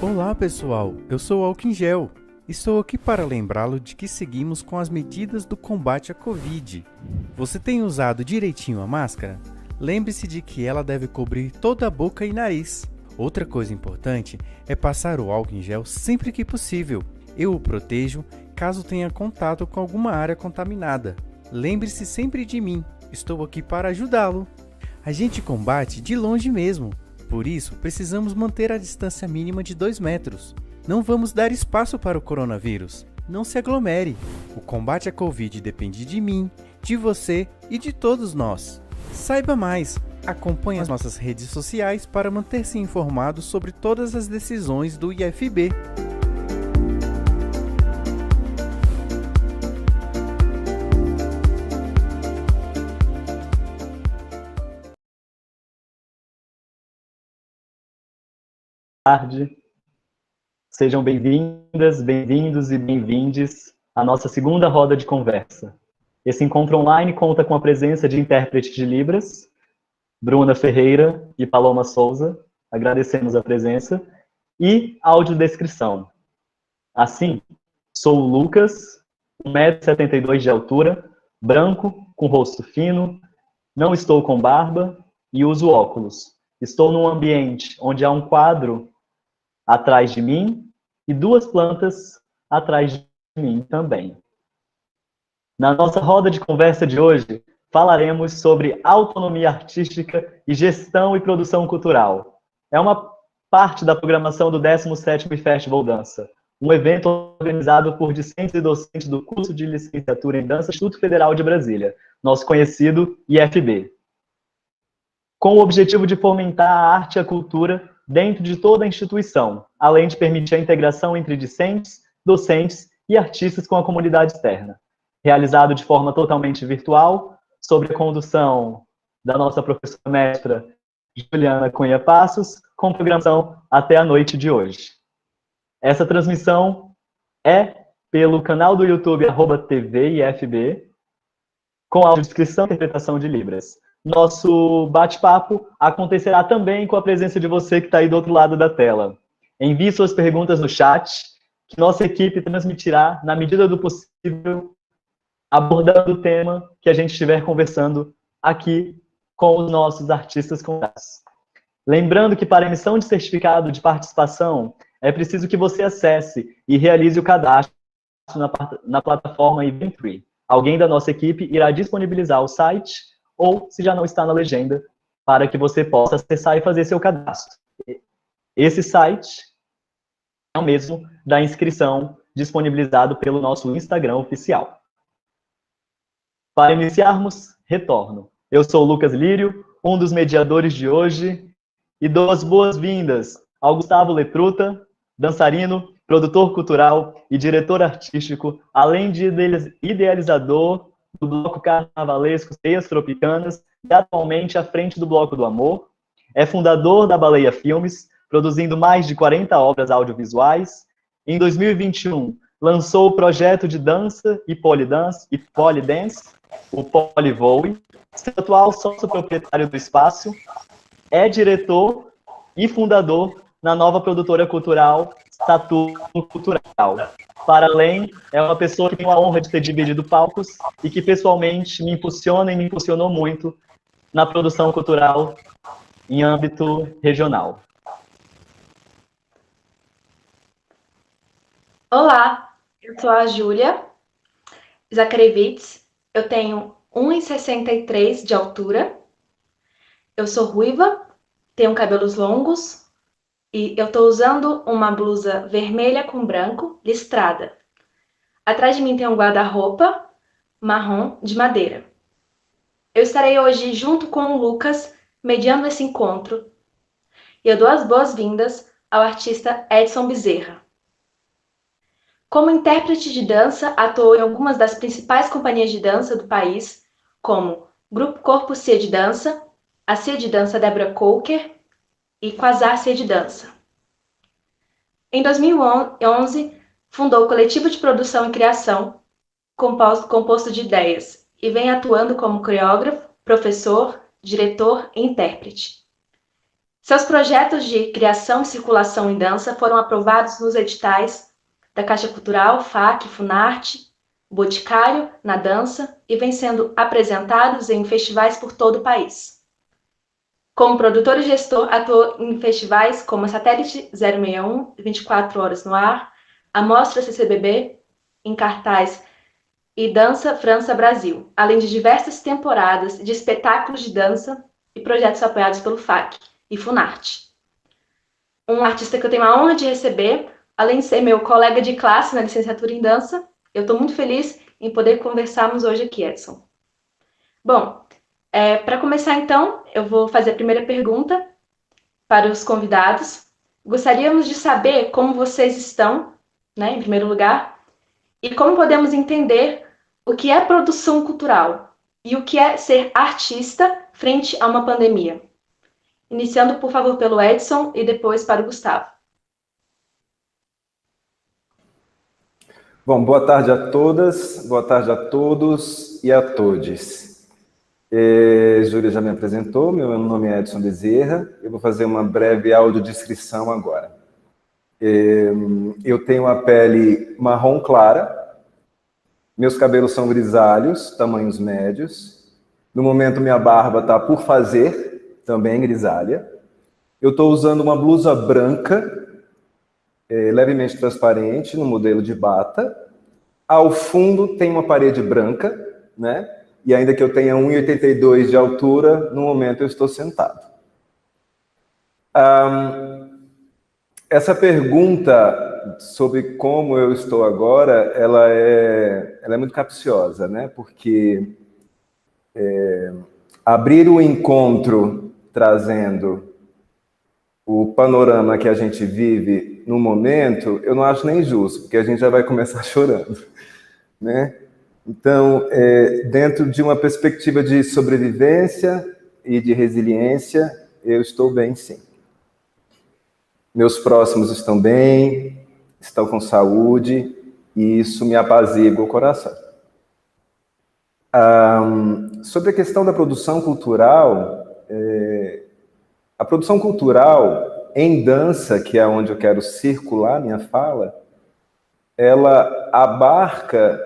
Olá pessoal, eu sou Álcool Gel. Estou aqui para lembrá-lo de que seguimos com as medidas do combate à Covid. Você tem usado direitinho a máscara? Lembre-se de que ela deve cobrir toda a boca e nariz. Outra coisa importante é passar o álcool em gel sempre que possível. Eu o protejo caso tenha contato com alguma área contaminada. Lembre-se sempre de mim, estou aqui para ajudá-lo. A gente combate de longe mesmo. Por isso, precisamos manter a distância mínima de 2 metros. Não vamos dar espaço para o coronavírus. Não se aglomere. O combate à Covid depende de mim, de você e de todos nós. Saiba mais. Acompanhe as nossas redes sociais para manter-se informado sobre todas as decisões do IFB. Tarde. Sejam bem-vindas, bem-vindos e bem-vindes à nossa segunda roda de conversa. Esse encontro online conta com a presença de intérpretes de Libras, Bruna Ferreira e Paloma Souza, agradecemos a presença, e audiodescrição. Assim, sou o Lucas, 1,72 m de altura, branco, com rosto fino, não estou com barba e uso óculos. Estou num ambiente onde há um quadro atrás de mim e 2 plantas atrás de mim também. Na nossa roda de conversa de hoje, falaremos sobre autonomia artística e gestão e produção cultural. É uma parte da programação do 17º Festival Dança, um evento organizado por discentes e docentes do curso de licenciatura em dança do Instituto Federal de Brasília, nosso conhecido IFB, com o objetivo de fomentar a arte e a cultura dentro de toda a instituição, além de permitir a integração entre discentes, docentes e artistas com a comunidade externa. Realizado de forma totalmente virtual, sob a condução da nossa professora mestra Juliana Cunha Passos, com programação até a noite de hoje. Essa transmissão é pelo canal do YouTube @TVIFB, com audiodescrição e interpretação de Libras. Nosso bate-papo acontecerá também com a presença de você que está aí do outro lado da tela. Envie suas perguntas no chat, que nossa equipe transmitirá na medida do possível, abordando o tema que a gente estiver conversando aqui com os nossos artistas convidados. Lembrando que para emissão de certificado de participação, é preciso que você acesse e realize o cadastro na plataforma Eventbrite. Alguém da nossa equipe irá disponibilizar o site, ou, se já não está na legenda, para que você possa acessar e fazer seu cadastro. Esse site é o mesmo da inscrição disponibilizado pelo nosso Instagram oficial. Para iniciarmos, retorno. Eu sou o Lucas Lírio, um dos mediadores de hoje, e dou as boas-vindas ao Gustavo Letruta, dançarino, produtor cultural e diretor artístico, além de idealizador do Bloco Carnavalesco Teias Tropicanas e atualmente à frente do Bloco do Amor. É fundador da Baleia Filmes, produzindo mais de 40 obras audiovisuais. Em 2021, lançou o projeto de dança e polidance, o Polivoe. Seu atual sócio proprietário do espaço, é diretor e fundador na nova produtora cultural Saturno Cultural. Para além, é uma pessoa que tem a honra de ter dividido palcos e que pessoalmente me impulsiona e me impulsionou muito na produção cultural em âmbito regional. Olá, eu sou a Júlia Zakarevitz, eu tenho 1,63 m de altura, eu sou ruiva, tenho cabelos longos e eu estou usando uma blusa vermelha com branco listrada. Atrás de mim tem um guarda-roupa marrom de madeira. Eu estarei hoje junto com o Lucas, mediando esse encontro, e eu dou as boas-vindas ao artista Edson Bezerra. Como intérprete de dança, atuou em algumas das principais companhias de dança do país, como Grupo Corpo Cia de Dança, a Cia de Dança Débora Coker e Quasar Cia de Dança. Em 2011, fundou o Coletivo de Produção e Criação, composto de ideias, e vem atuando como coreógrafo, professor, diretor e intérprete. Seus projetos de criação e circulação em dança foram aprovados nos editais da Caixa Cultural, FAC, Funarte, Boticário, na dança, e vêm sendo apresentados em festivais por todo o país. Como produtor e gestor, atuou em festivais como a Satélite 061, 24 Horas no Ar, a Mostra CCBB, em cartaz e Dança França Brasil, além de diversas temporadas de espetáculos de dança e projetos apoiados pelo FAC e Funarte. Um artista que eu tenho a honra de receber, além de ser meu colega de classe na licenciatura em dança, eu estou muito feliz em poder conversarmos hoje aqui, Edson. Bom, para começar então, eu vou fazer a primeira pergunta para os convidados. Gostaríamos de saber como vocês estão, né, em primeiro lugar, e como podemos entender o que é produção cultural e o que é ser artista frente a uma pandemia. Iniciando, por favor, pelo Edson e depois para o Gustavo. Bom, boa tarde a todas, boa tarde a todos e a todes. Júlia já me apresentou, meu nome é Edson Bezerra, eu vou fazer uma breve audiodescrição agora. Eu tenho a pele marrom clara, meus cabelos são grisalhos, tamanhos médios. No momento, minha barba está por fazer, também grisalha. Eu estou usando uma blusa branca, levemente transparente, no modelo de bata. Ao fundo tem uma parede branca, né? E ainda que eu tenha 1,82 de altura, no momento eu estou sentado. Essa pergunta sobre como eu estou agora, ela é muito capciosa, né? Porque abrir o encontro trazendo o panorama que a gente vive no momento, eu não acho nem justo, porque a gente já vai começar chorando, né? Então, dentro de uma perspectiva de sobrevivência e de resiliência, eu estou bem, sim. Meus próximos estão bem, estão com saúde, e isso me apazigua o coração. Sobre a questão da produção cultural, a produção cultural em dança, que é onde eu quero circular minha fala, ela abarca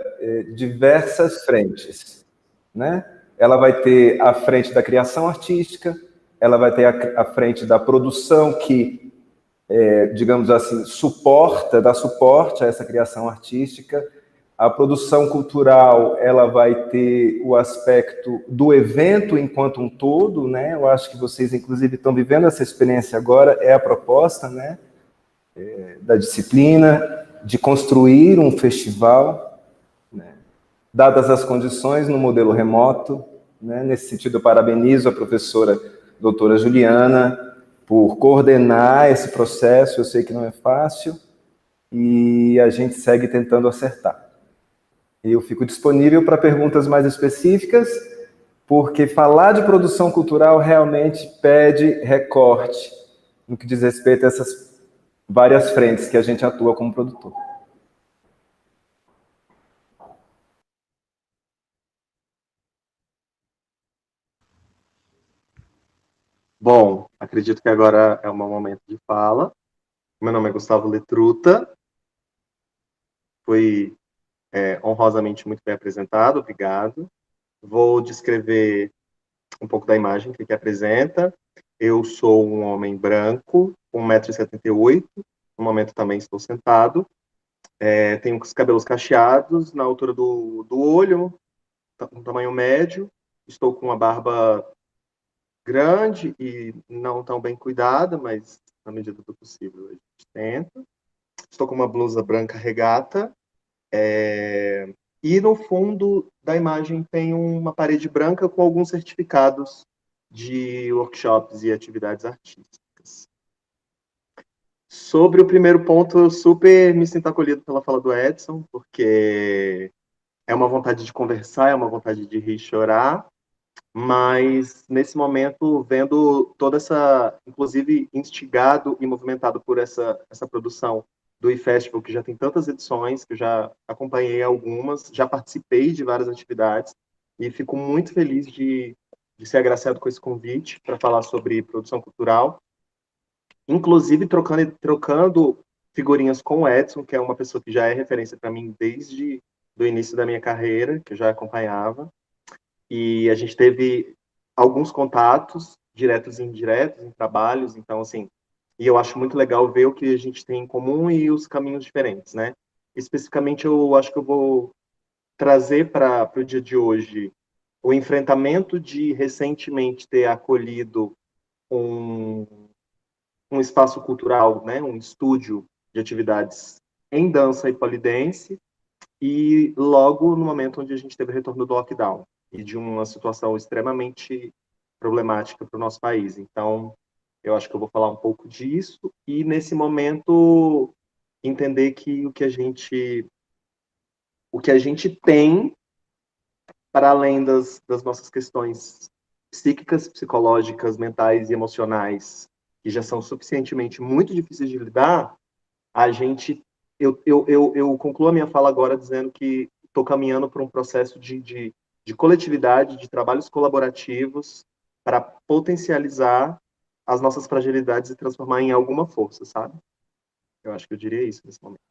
diversas frentes, né? Ela vai ter a frente da criação artística, ela vai ter a frente da produção que, digamos assim, dá suporte a essa criação artística. A produção cultural, ela vai ter o aspecto do evento enquanto um todo, né? Eu acho que vocês, inclusive, estão vivendo essa experiência agora, é a proposta, né? Da disciplina, de construir um festival, né? Dadas as condições no modelo remoto, né? Nesse sentido, eu parabenizo a professora doutora Juliana por coordenar esse processo, eu sei que não é fácil, e a gente segue tentando acertar. Eu fico disponível para perguntas mais específicas, porque falar de produção cultural realmente pede recorte no que diz respeito a essas várias frentes que a gente atua como produtor. Bom, acredito que agora é o meu momento de fala. Meu nome é Gustavo Letruta. Fui honrosamente muito bem apresentado, obrigado. Vou descrever um pouco da imagem que apresenta. Eu sou um homem branco, 1,78 m, no momento também estou sentado. Tenho os cabelos cacheados, na altura do olho, um tamanho médio. Estou com uma barba grande e não tão bem cuidada, mas na medida do possível a gente tenta. Estou com uma blusa branca regata, e no fundo da imagem tem uma parede branca com alguns certificados de workshops e atividades artísticas. Sobre o primeiro ponto, eu super me sinto acolhido pela fala do Edson, porque é uma vontade de conversar, é uma vontade de rir e chorar, mas nesse momento, vendo toda essa, inclusive instigado e movimentado por essa produção do eFestival, que já tem tantas edições, que eu já acompanhei algumas, já participei de várias atividades, e fico muito feliz de ser agraciado com esse convite para falar sobre produção cultural. inclusive trocando figurinhas com o Edson, que é uma pessoa que já é referência para mim desde o início da minha carreira, que eu já acompanhava. E a gente teve alguns contatos, diretos e indiretos, em trabalhos, então, assim, e eu acho muito legal ver o que a gente tem em comum e os caminhos diferentes, né? Especificamente, eu acho que eu vou trazer para o dia de hoje o enfrentamento de recentemente ter acolhido um, um espaço cultural, né, um estúdio de atividades em dança e polidense, e logo no momento onde a gente teve o retorno do lockdown e de uma situação extremamente problemática para o nosso país. Então, eu acho que eu vou falar um pouco disso e, nesse momento, entender que o que a gente tem, para além das nossas questões psíquicas, psicológicas, mentais e emocionais, que já são suficientemente muito difíceis de lidar, a gente. Eu concluo a minha fala agora dizendo que estou caminhando para um processo de coletividade, de trabalhos colaborativos, para potencializar as nossas fragilidades e transformar em alguma força, sabe? Eu acho que eu diria isso nesse momento.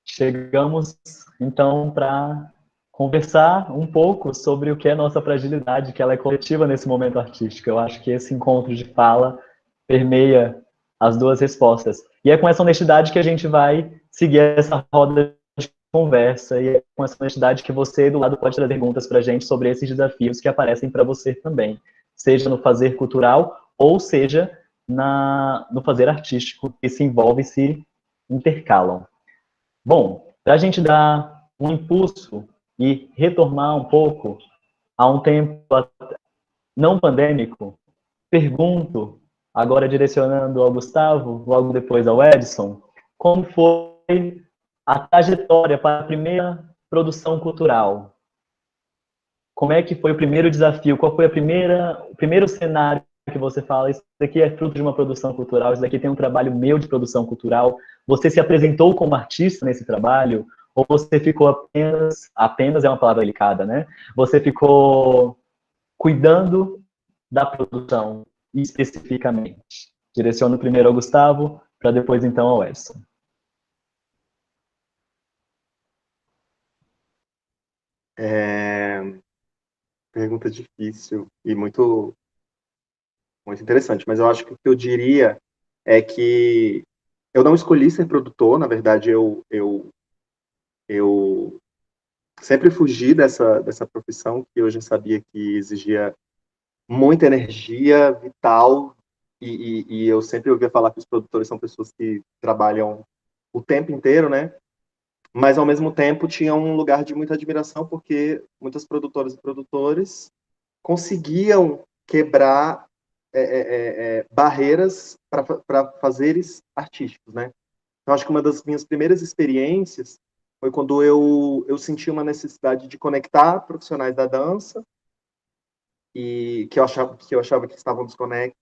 Chegamos, então, para conversar um pouco sobre o que é nossa fragilidade, que ela é coletiva nesse momento artístico. Eu acho que esse encontro de fala permeia as duas respostas. E é com essa honestidade que a gente vai seguir essa roda de conversa, e é com essa honestidade que você, do lado, pode trazer perguntas para a gente sobre esses desafios que aparecem para você também, seja no fazer cultural, ou seja no fazer artístico, que se envolve e se intercalam. Bom, para a gente dar um impulso e retornar um pouco a um tempo não pandêmico, pergunto, agora direcionando ao Gustavo, logo depois ao Edson, como foi a trajetória para a primeira produção cultural? Como é que foi o primeiro desafio? Qual foi o primeiro cenário que você fala, isso daqui é fruto de uma produção cultural, isso daqui tem um trabalho meu de produção cultural? Você se apresentou como artista nesse trabalho? Ou você ficou apenas é uma palavra delicada, né? Você ficou cuidando da produção, especificamente? Direciono primeiro ao Gustavo, para depois então ao Edson. Pergunta difícil e muito, muito interessante, mas eu acho que o que eu diria é que eu não escolhi ser produtor, na verdade, eu sempre fugi dessa profissão que hoje eu sabia que exigia muita energia vital, e eu sempre ouvia falar que os produtores são pessoas que trabalham o tempo inteiro, né? Mas, ao mesmo tempo, tinha um lugar de muita admiração, porque muitas produtoras e produtores conseguiam quebrar barreiras para fazeres artísticos, né? Então, acho que uma das minhas primeiras experiências foi quando eu senti uma necessidade de conectar profissionais da dança e que eu achava que estavam desconectados.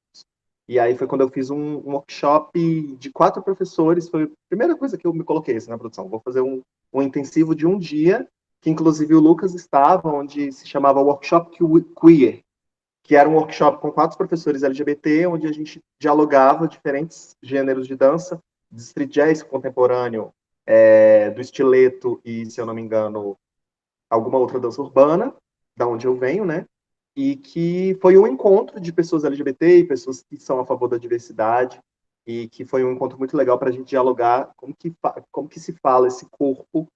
E aí foi quando eu fiz um workshop de 4 professores, foi a primeira coisa que eu me coloquei assim, na produção. Vou fazer um intensivo de um dia, que inclusive o Lucas estava, onde se chamava Workshop Queer, que era um workshop com 4 professores LGBT, onde a gente dialogava diferentes gêneros de dança, de street jazz contemporâneo, do estileto e, se eu não me engano, alguma outra dança urbana, da onde eu venho, né? E que foi um encontro de pessoas LGBT e pessoas que são a favor da diversidade, e que foi um encontro muito legal para a gente dialogar como que se fala esse corpo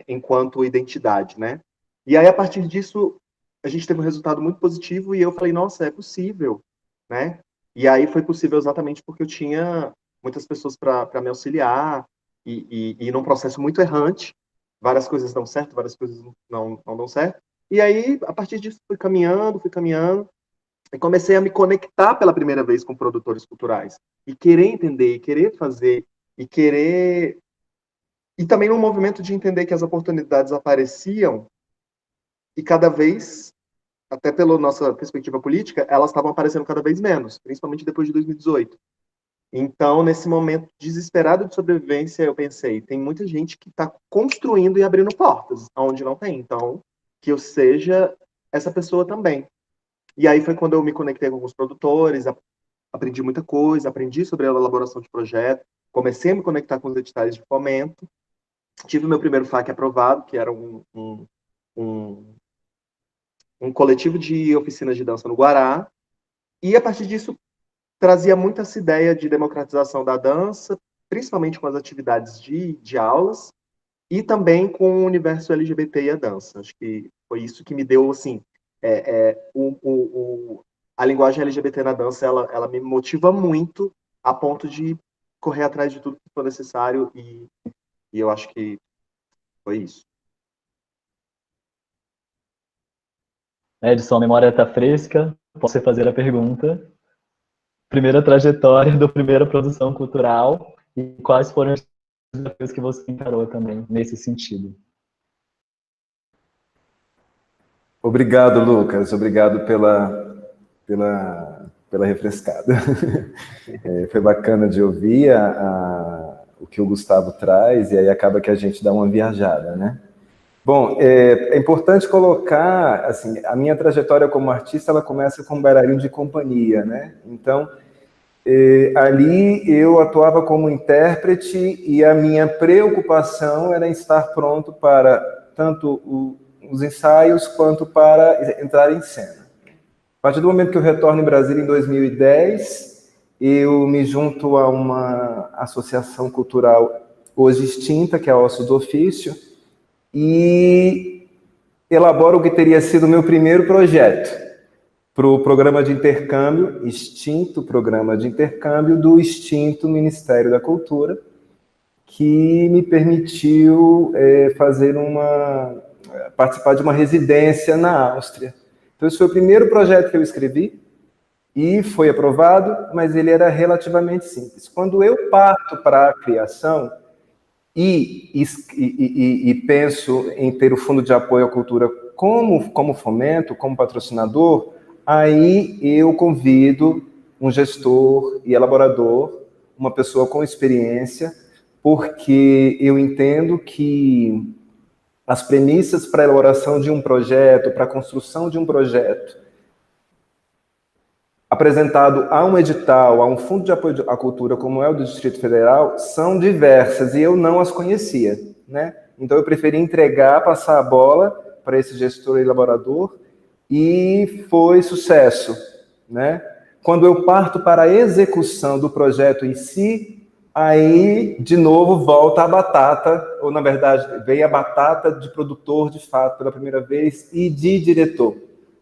enquanto identidade, né? E aí, a partir disso, a gente teve um resultado muito positivo e eu falei, nossa, é possível, né? E aí foi possível exatamente porque eu tinha muitas pessoas para me auxiliar e num processo muito errante, várias coisas dão certo, várias coisas não dão certo. E aí, a partir disso, fui caminhando, e comecei a me conectar pela primeira vez com produtores culturais. E querer entender, e querer fazer, e querer... E também num movimento de entender que as oportunidades apareciam e cada vez, até pela nossa perspectiva política, elas estavam aparecendo cada vez menos, principalmente depois de 2018. Então, nesse momento desesperado de sobrevivência, eu pensei, tem muita gente que está construindo e abrindo portas, onde não tem. Então, que eu seja essa pessoa também. E aí foi quando eu me conectei com alguns produtores, aprendi muita coisa, aprendi sobre a elaboração de projeto, comecei a me conectar com os editais de fomento, tive o meu primeiro FAQ aprovado, que era um coletivo de oficinas de dança no Guará, e a partir disso trazia muito essa ideia de democratização da dança, principalmente com as atividades de aulas, e também com o universo LGBT e a dança. Acho que foi isso que me deu, assim, a linguagem LGBT na dança, ela me motiva muito a ponto de correr atrás de tudo que for necessário, e eu acho que foi isso. Edson, a memória está fresca, posso fazer a pergunta. Primeira trajetória da primeira produção cultural e quais foram os desafios que você encarou também nesse sentido? Obrigado, Lucas. Obrigado pela refrescada. Foi bacana de ouvir o que o Gustavo traz, e aí acaba que a gente dá uma viajada, né? Bom, é importante colocar, assim, a minha trajetória como artista, ela começa com um bailarino de companhia, né? Então, ali eu atuava como intérprete e a minha preocupação era estar pronto para tanto os ensaios quanto para entrar em cena. A partir do momento que eu retorno em Brasília em 2010, eu me junto a uma associação cultural hoje extinta, que é a Ossos do Ofício, e elaboro o que teria sido o meu primeiro projeto para o programa de intercâmbio, extinto programa de intercâmbio do extinto Ministério da Cultura, que me permitiu participar de uma residência na Áustria. Então, esse foi o primeiro projeto que eu escrevi e foi aprovado, mas ele era relativamente simples. Quando eu parto para a criação e penso em ter o Fundo de Apoio à Cultura como fomento, como patrocinador, aí eu convido um gestor e elaborador, uma pessoa com experiência, porque eu entendo que as premissas para a elaboração de um projeto, para a construção de um projeto, apresentado a um edital, a um fundo de apoio à cultura, como é o do Distrito Federal, são diversas e eu não as conhecia, né? Então eu preferi entregar, passar a bola para esse gestor e elaborador e foi sucesso, né? Quando eu parto para a execução do projeto em si, aí, de novo, volta a batata, ou na verdade, vem a batata de produtor, de fato, pela primeira vez, e de diretor,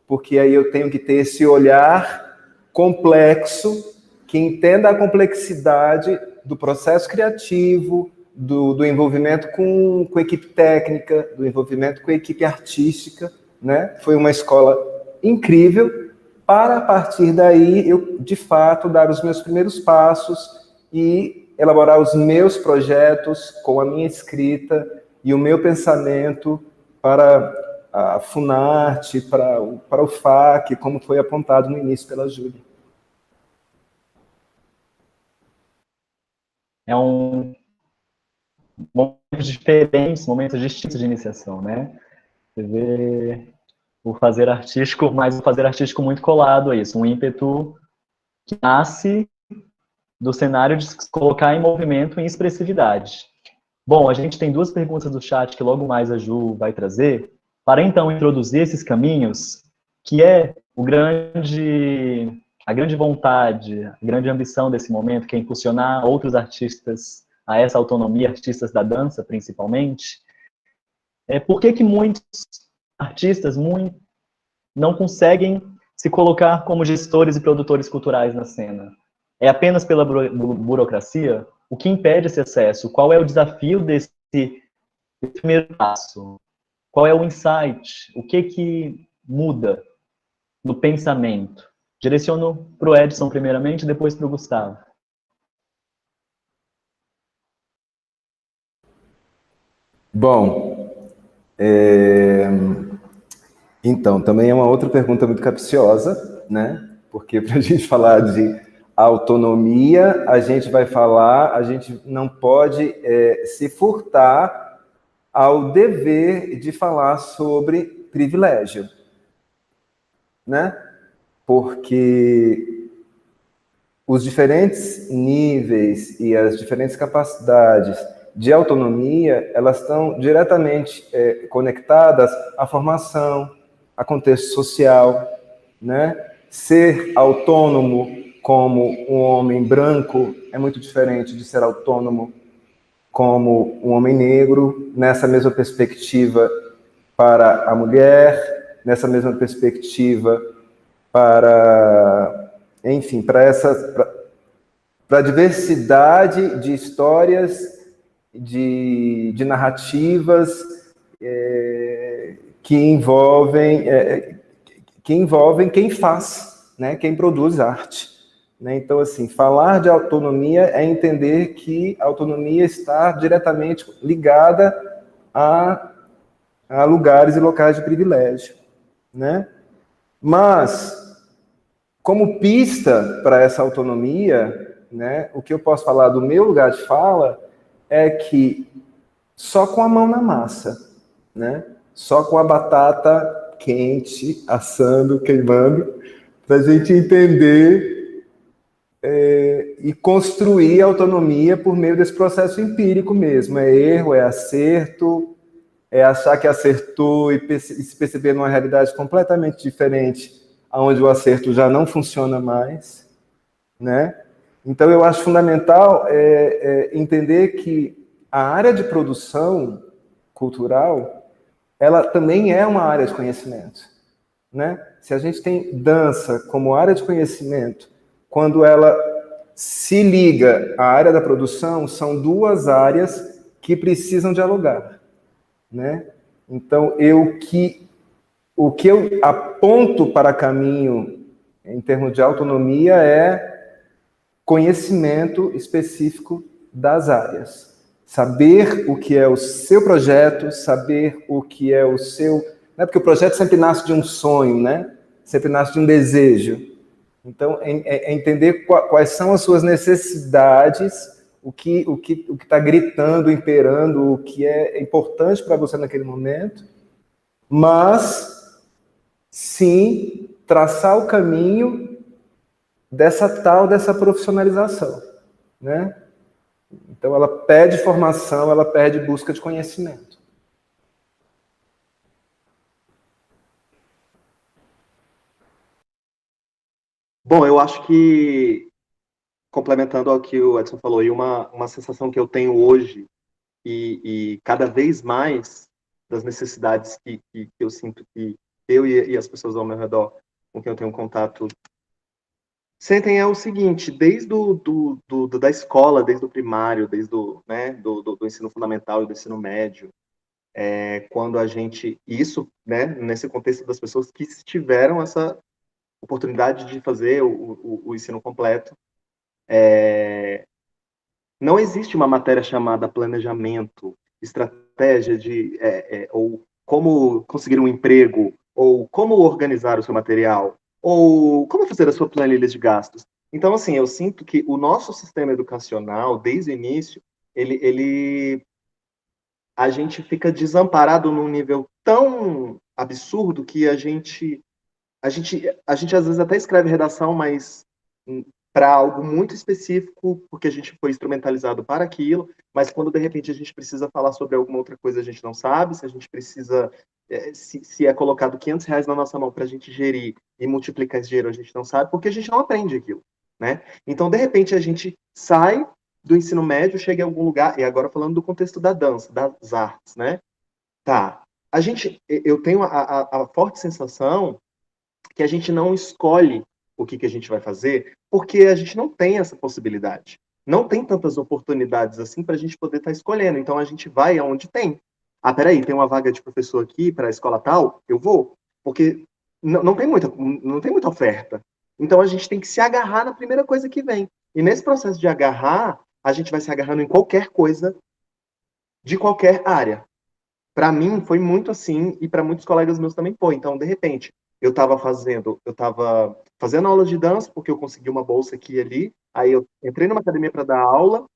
porque aí eu tenho que ter esse olhar complexo, que entenda a complexidade do processo criativo, do envolvimento com a equipe técnica, do envolvimento com a equipe artística, né? Foi uma escola incrível, para a partir daí eu, de fato, dar os meus primeiros passos e elaborar os meus projetos com a minha escrita e o meu pensamento para a Funarte, para o FAC, como foi apontado no início pela Júlia. É um momentos diferentes, momentos distintos de iniciação, né? Você vê o fazer artístico, mas o fazer artístico muito colado a isso, um ímpeto que nasce do cenário de se colocar em movimento, em expressividade. Bom, a gente tem duas perguntas do chat que logo mais a Ju vai trazer, para então introduzir esses caminhos, que é a grande vontade, a grande ambição desse momento, que é impulsionar outros artistas a essa autonomia, artistas da dança, principalmente. Por que muitos artistas não conseguem se colocar como gestores e produtores culturais na cena? É apenas pela burocracia? O que impede esse acesso? Qual é o desafio desse primeiro passo? Qual é o insight? O que muda no pensamento? Direciono para o Edson primeiramente, depois para o Gustavo. Bom, então, também é uma outra pergunta muito capciosa, né? Porque para a gente falar de autonomia, a gente não pode se furtar ao dever de falar sobre privilégio, né? Porque os diferentes níveis e as diferentes capacidades de autonomia, elas estão diretamente conectadas à formação, a contexto social, né? Ser autônomo como um homem branco é muito diferente de ser autônomo como um homem negro, nessa mesma perspectiva para a mulher, nessa mesma perspectiva para, enfim, para a diversidade de histórias, de narrativas que envolvem quem faz, né, quem produz arte. Né? Então, assim, falar de autonomia é entender que a autonomia está diretamente ligada a lugares e locais de privilégio. Né? Mas, como pista para essa autonomia, né, o que eu posso falar do meu lugar de fala é que só com a mão na massa, né, só com a batata quente, assando, queimando, para a gente entender e construir a autonomia por meio desse processo empírico mesmo. É erro, é acerto, é achar que acertou e se perceber numa realidade completamente diferente, onde o acerto já não funciona mais, né? Então, eu acho fundamental entender que a área de produção cultural, ela também é uma área de conhecimento, né? Se a gente tem dança como área de conhecimento, quando ela se liga à área da produção, são duas áreas que precisam dialogar, né? Então, o que eu aponto para caminho em termos de autonomia é conhecimento específico das áreas. Saber o que é o seu projeto, saber o que é o seu... Né? Porque o projeto sempre nasce de um sonho, né? Sempre nasce de um desejo. Então, é entender quais são as suas necessidades, o que está gritando, imperando, o que é importante para você naquele momento, mas, sim, traçar o caminho dessa profissionalização, né? Então, ela pede formação, ela pede busca de conhecimento. Bom, eu acho que, complementando ao que o Edson falou, e uma sensação que eu tenho hoje, e cada vez mais das necessidades que eu sinto que eu e as pessoas ao meu redor com quem eu tenho contato sentem é o seguinte: desde da escola, desde o primário, desde do ensino fundamental e do ensino médio, quando a gente, isso, né, nesse contexto das pessoas que tiveram essa oportunidade de fazer o ensino completo, não existe uma matéria chamada planejamento, estratégia ou como conseguir um emprego, ou como organizar o seu material, ou como fazer a sua planilha de gastos. Então, assim, eu sinto que o nosso sistema educacional, desde o início, a gente fica desamparado num nível tão absurdo que a gente às vezes até escreve redação, mas para algo muito específico, porque a gente foi instrumentalizado para aquilo, mas quando de repente a gente precisa falar sobre alguma outra coisa, a gente não sabe, se a gente precisa, se é colocado R$ 500 na nossa mão para a gente gerir e multiplicar esse dinheiro, a gente não sabe, porque a gente não aprende aquilo, né? Então, de repente, a gente sai do ensino médio, chega em algum lugar, e agora falando do contexto da dança, das artes, né? Tá, eu tenho a forte sensação que a gente não escolhe o que a gente vai fazer, porque a gente não tem essa possibilidade. Não tem tantas oportunidades assim para a gente poder estar escolhendo. Então a gente vai aonde tem. Ah, peraí, tem uma vaga de professor aqui para a escola tal? Eu vou. Porque não tem muita oferta. Então a gente tem que se agarrar na primeira coisa que vem. E nesse processo de agarrar, a gente vai se agarrando em qualquer coisa, de qualquer área. Para mim foi muito assim, e para muitos colegas meus também foi. Então, de repente, eu estava fazendo aula de dança, porque eu consegui uma bolsa aqui e ali, aí eu entrei numa academia para dar aula,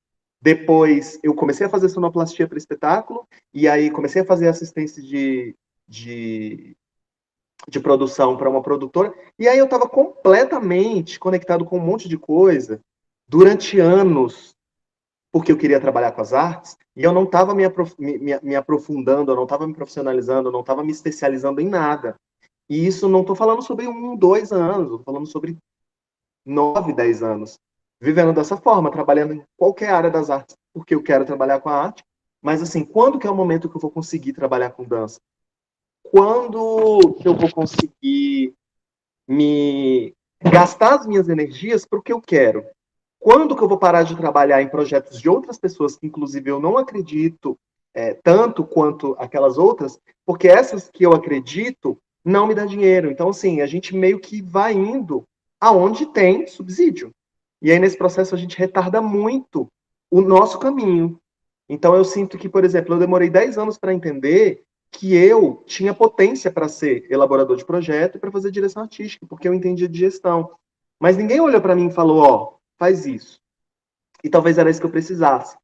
depois eu comecei a fazer sonoplastia para espetáculo, e aí comecei a fazer assistência de de produção para uma produtora, e aí eu estava completamente conectado com um monte de coisa durante anos, porque eu queria trabalhar com as artes, e eu não estava me aprofundando, eu não estava me profissionalizando, eu não estava me especializando em nada. E isso não estou falando sobre 1, 2 anos, estou falando sobre 9, 10 anos. Vivendo dessa forma, trabalhando em qualquer área das artes, porque eu quero trabalhar com a arte, mas assim, quando que é o momento que eu vou conseguir trabalhar com dança? Quando que eu vou conseguir me gastar as minhas energias para o que eu quero? Quando que eu vou parar de trabalhar em projetos de outras pessoas, que inclusive eu não acredito tanto quanto aquelas outras, porque essas que eu acredito não me dá dinheiro. Então, assim, a gente meio que vai indo aonde tem subsídio. E aí, nesse processo, a gente retarda muito o nosso caminho. Então, eu sinto que, por exemplo, eu demorei 10 anos para entender que eu tinha potência para ser elaborador de projeto e para fazer direção artística, porque eu entendia de gestão. Mas ninguém olhou para mim e falou, ó, faz isso. E talvez era isso que eu precisasse.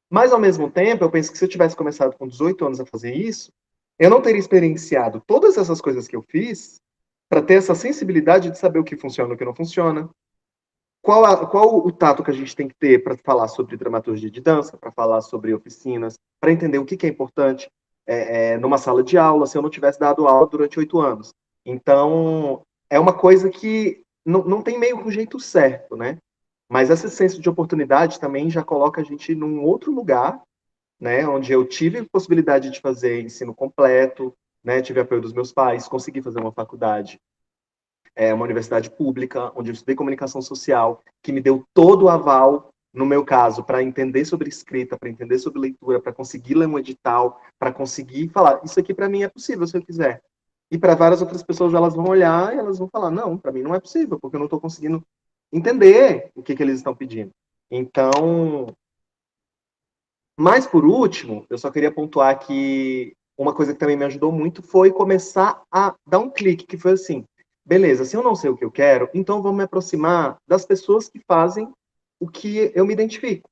Mas, ao mesmo tempo, eu penso que se eu tivesse começado com 18 anos a fazer isso, eu não teria experienciado todas essas coisas que eu fiz para ter essa sensibilidade de saber o que funciona e o que não funciona. Qual o tato que a gente tem que ter para falar sobre dramaturgia de dança, para falar sobre oficinas, para entender o que é importante numa sala de aula, se eu não tivesse dado aula durante 8 anos. Então, é uma coisa que não tem meio que um jeito certo, né? Mas esse senso de oportunidade também já coloca a gente num outro lugar, né? Onde eu tive possibilidade de fazer ensino completo, né? Tive apoio dos meus pais, consegui fazer uma faculdade, uma universidade pública, onde eu estudei comunicação social, que me deu todo o aval, no meu caso, para entender sobre escrita, para entender sobre leitura, para conseguir ler um edital, para conseguir falar, isso aqui para mim é possível se eu quiser. E para várias outras pessoas, elas vão olhar e elas vão falar, não, para mim não é possível, porque eu não estou conseguindo entender o que eles estão pedindo. Então, mas por último, eu só queria pontuar que uma coisa que também me ajudou muito foi começar a dar um clique, que foi assim, beleza, se eu não sei o que eu quero, então eu vou me aproximar das pessoas que fazem o que eu me identifico.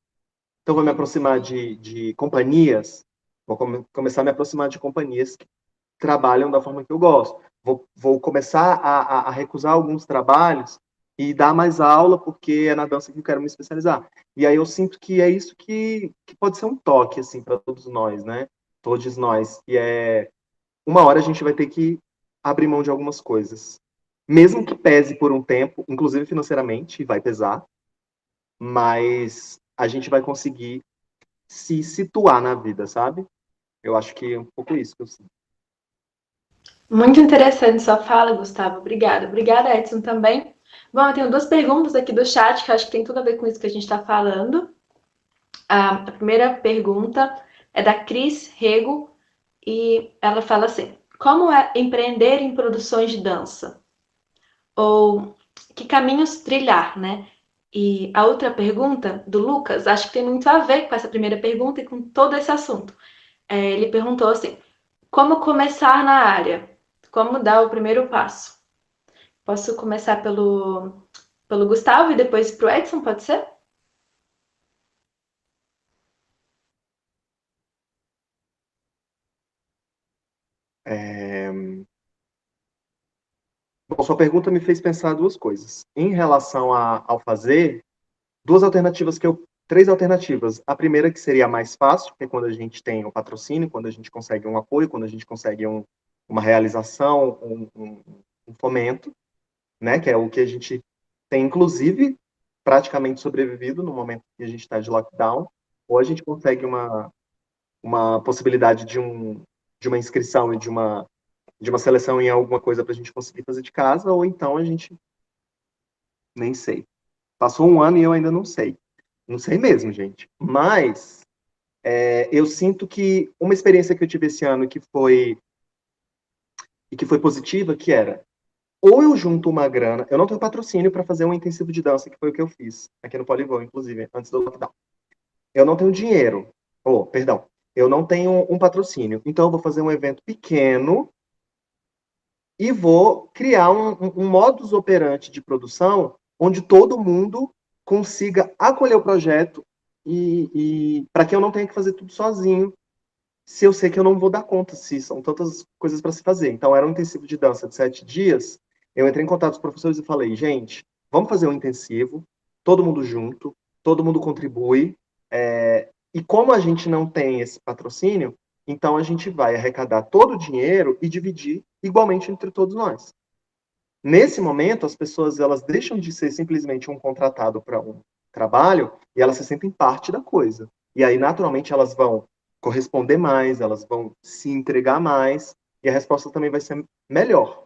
Então eu vou me aproximar de companhias, começar a me aproximar de companhias que trabalham da forma que eu gosto. Vou começar a recusar alguns trabalhos e dar mais aula, porque é na dança que eu quero me especializar. E aí eu sinto que é isso que pode ser um toque, assim, para todos nós, né? Todos nós. E uma hora a gente vai ter que abrir mão de algumas coisas. Mesmo que pese por um tempo, inclusive financeiramente, vai pesar, mas a gente vai conseguir se situar na vida, sabe? Eu acho que é um pouco isso que eu sinto. Muito interessante sua fala, Gustavo. Obrigada. Obrigada, Edson, também. Bom, eu tenho duas perguntas aqui do chat que eu acho que tem tudo a ver com isso que a gente está falando. A primeira pergunta é da Cris Rego e ela fala assim: como é empreender em produções de dança? Ou que caminhos trilhar, né? E a outra pergunta do Lucas, acho que tem muito a ver com essa primeira pergunta e com todo esse assunto. Ele perguntou assim: como começar na área? Como dar o primeiro passo? Posso começar pelo Gustavo e depois pro Edson, pode ser? Bom, sua pergunta me fez pensar duas coisas. Em relação ao fazer, duas alternativas três alternativas. A primeira que seria a mais fácil, que é quando a gente tem um patrocínio, quando a gente consegue um apoio, quando a gente consegue uma realização, um fomento, né? Que é o que a gente tem, inclusive, praticamente sobrevivido no momento que a gente está de lockdown, ou a gente consegue uma possibilidade de uma inscrição e de uma seleção em alguma coisa para a gente conseguir fazer de casa, ou então a gente nem sei. Passou um ano e eu ainda não sei. Não sei mesmo, gente. Mas eu sinto que uma experiência que eu tive esse ano que foi positiva, que era, ou eu junto uma grana, eu não tenho patrocínio para fazer um intensivo de dança, que foi o que eu fiz aqui no Polivão, inclusive, antes do lockdown. Eu não tenho dinheiro, perdão, eu não tenho um patrocínio, então eu vou fazer um evento pequeno e vou criar um modus operandi de produção onde todo mundo consiga acolher o projeto e para que eu não tenha que fazer tudo sozinho, se eu sei que eu não vou dar conta, se são tantas coisas para se fazer. Então, era um intensivo de dança de 7 dias. Eu entrei em contato com os professores e falei, gente, vamos fazer um intensivo, todo mundo junto, todo mundo contribui. E como a gente não tem esse patrocínio, então a gente vai arrecadar todo o dinheiro e dividir igualmente entre todos nós. Nesse momento, as pessoas elas deixam de ser simplesmente um contratado para um trabalho e elas se sentem parte da coisa. E aí, naturalmente, elas vão corresponder mais, elas vão se entregar mais, e a resposta também vai ser melhor.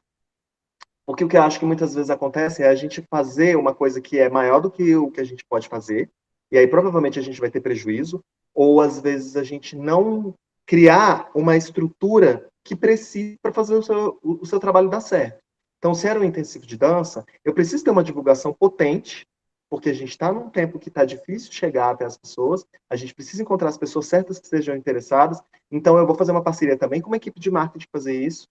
Porque o que eu acho que muitas vezes acontece é a gente fazer uma coisa que é maior do que o que a gente pode fazer, e aí provavelmente a gente vai ter prejuízo, ou às vezes a gente não criar uma estrutura que precise para fazer o seu trabalho dar certo. Então, se era um intensivo de dança, eu preciso ter uma divulgação potente, porque a gente está num tempo que está difícil chegar até as pessoas, a gente precisa encontrar as pessoas certas que estejam interessadas, então eu vou fazer uma parceria também com uma equipe de marketing fazer isso,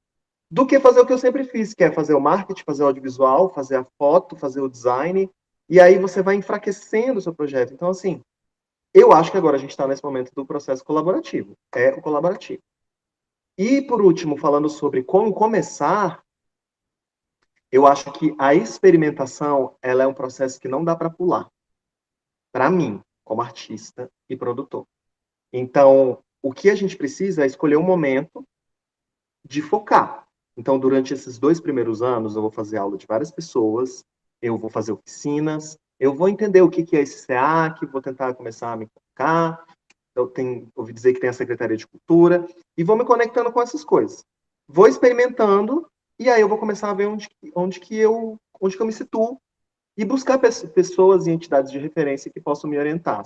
do que fazer o que eu sempre fiz, que é fazer o marketing, fazer o audiovisual, fazer a foto, fazer o design, e aí você vai enfraquecendo o seu projeto. Então, assim, eu acho que agora a gente está nesse momento do processo colaborativo, é o colaborativo. E, por último, falando sobre como começar, eu acho que a experimentação, ela é um processo que não dá para pular. Para mim, como artista e produtor. Então, o que a gente precisa é escolher um momento de focar. Então, durante esses 2 primeiros anos, eu vou fazer aula de várias pessoas, eu vou fazer oficinas, eu vou entender o que é esse SEAC, vou tentar começar a me colocar, ouvi dizer que tem a Secretaria de Cultura, e vou me conectando com essas coisas. Vou experimentando, e aí eu vou começar a ver onde que eu me situo, e buscar pessoas e entidades de referência que possam me orientar.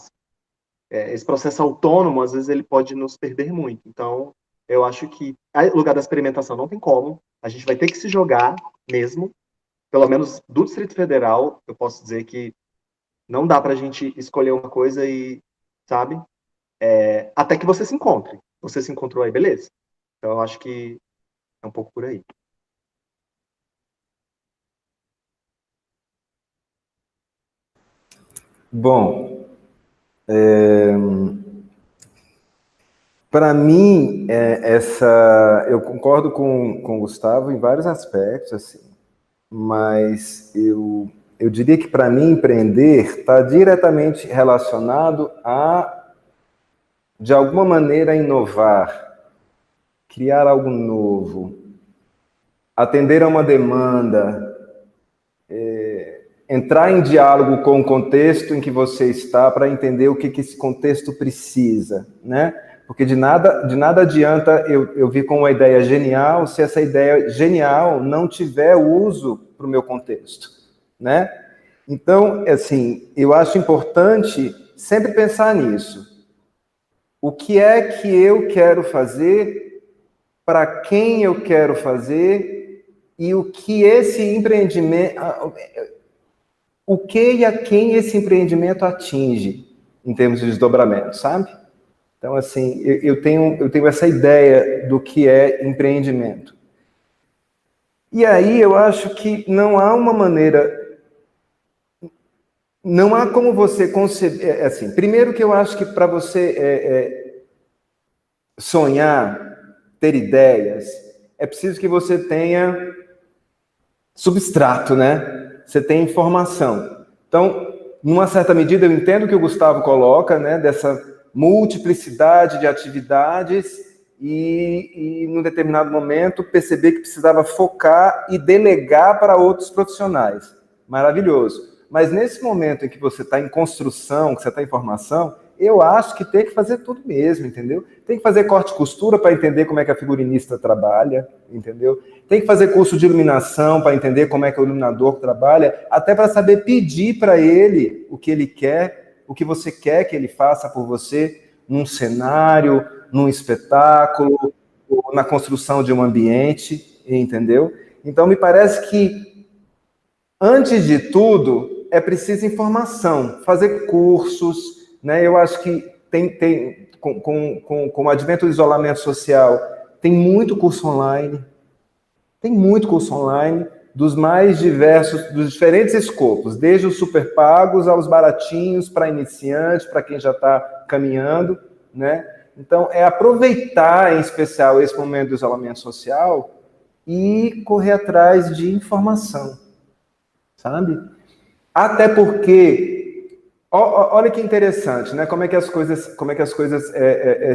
Esse processo autônomo, às vezes, ele pode nos perder muito. Então, eu acho que o lugar da experimentação não tem como, a gente vai ter que se jogar mesmo, pelo menos do Distrito Federal, eu posso dizer que não dá para a gente escolher uma coisa e, sabe, até que você se encontre. Você se encontrou aí, beleza. Então, eu acho que é um pouco por aí. Bom, para mim, eu concordo com o Gustavo em vários aspectos, assim, mas eu diria que para mim empreender está diretamente relacionado a, de alguma maneira, inovar, criar algo novo, atender a uma demanda, entrar em diálogo com o contexto em que você está para entender o que esse contexto precisa, né? Porque de nada adianta eu vir com uma ideia genial se essa ideia genial não tiver uso para o meu contexto, né? Então, assim, eu acho importante sempre pensar nisso. O que é que eu quero fazer, para quem eu quero fazer e o que esse empreendimento... O que e a quem esse empreendimento atinge em termos de desdobramento, sabe? Então, assim, eu tenho essa ideia do que é empreendimento. E aí eu acho que não há uma maneira, não há como você conceber, assim, primeiro que eu acho que para você sonhar, ter ideias, é preciso que você tenha substrato, né? Você tem informação. Então, numa certa medida, eu entendo o que o Gustavo coloca, né, dessa multiplicidade de atividades e num determinado momento, perceber que precisava focar e delegar para outros profissionais. Maravilhoso. Mas nesse momento em que você está em construção, que você está em formação, eu acho que tem que fazer tudo mesmo, entendeu? Tem que fazer corte e costura para entender como é que a figurinista trabalha, entendeu? Tem que fazer curso de iluminação para entender como é que o iluminador trabalha, até para saber pedir para ele o que ele quer, o que você quer que ele faça por você num cenário, num espetáculo, ou na construção de um ambiente, entendeu? Então, me parece que, antes de tudo, é preciso informação, fazer cursos, né? Eu acho que com o advento do isolamento social, tem muito curso online, dos mais diversos, dos diferentes escopos, desde os super pagos aos baratinhos para iniciantes, para quem já está caminhando, né? Então, é aproveitar, em especial, esse momento do isolamento social e correr atrás de informação, sabe? Até porque, olha que interessante, né? Como é que as coisas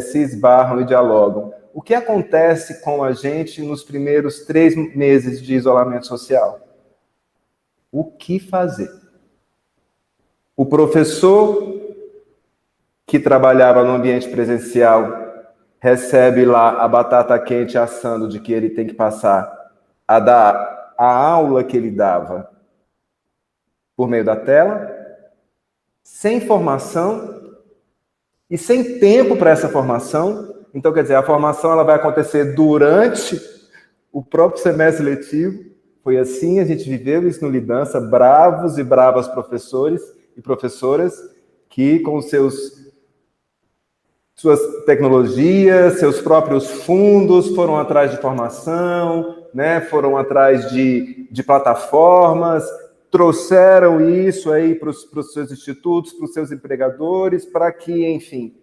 se esbarram e dialogam. O que acontece com a gente nos primeiros 3 meses de isolamento social? O que fazer? O professor que trabalhava no ambiente presencial recebe lá a batata quente assando de que ele tem que passar a dar a aula que ele dava por meio da tela, sem formação e sem tempo para essa formação. Então, quer dizer, a formação ela vai acontecer durante o próprio semestre letivo. Foi assim, a gente viveu isso no Lidança, bravos e bravas professores e professoras que, com suas tecnologias, seus próprios fundos, foram atrás de formação, né? Foram atrás de plataformas, trouxeram isso aí para os seus institutos, para os seus empregadores, para que, enfim,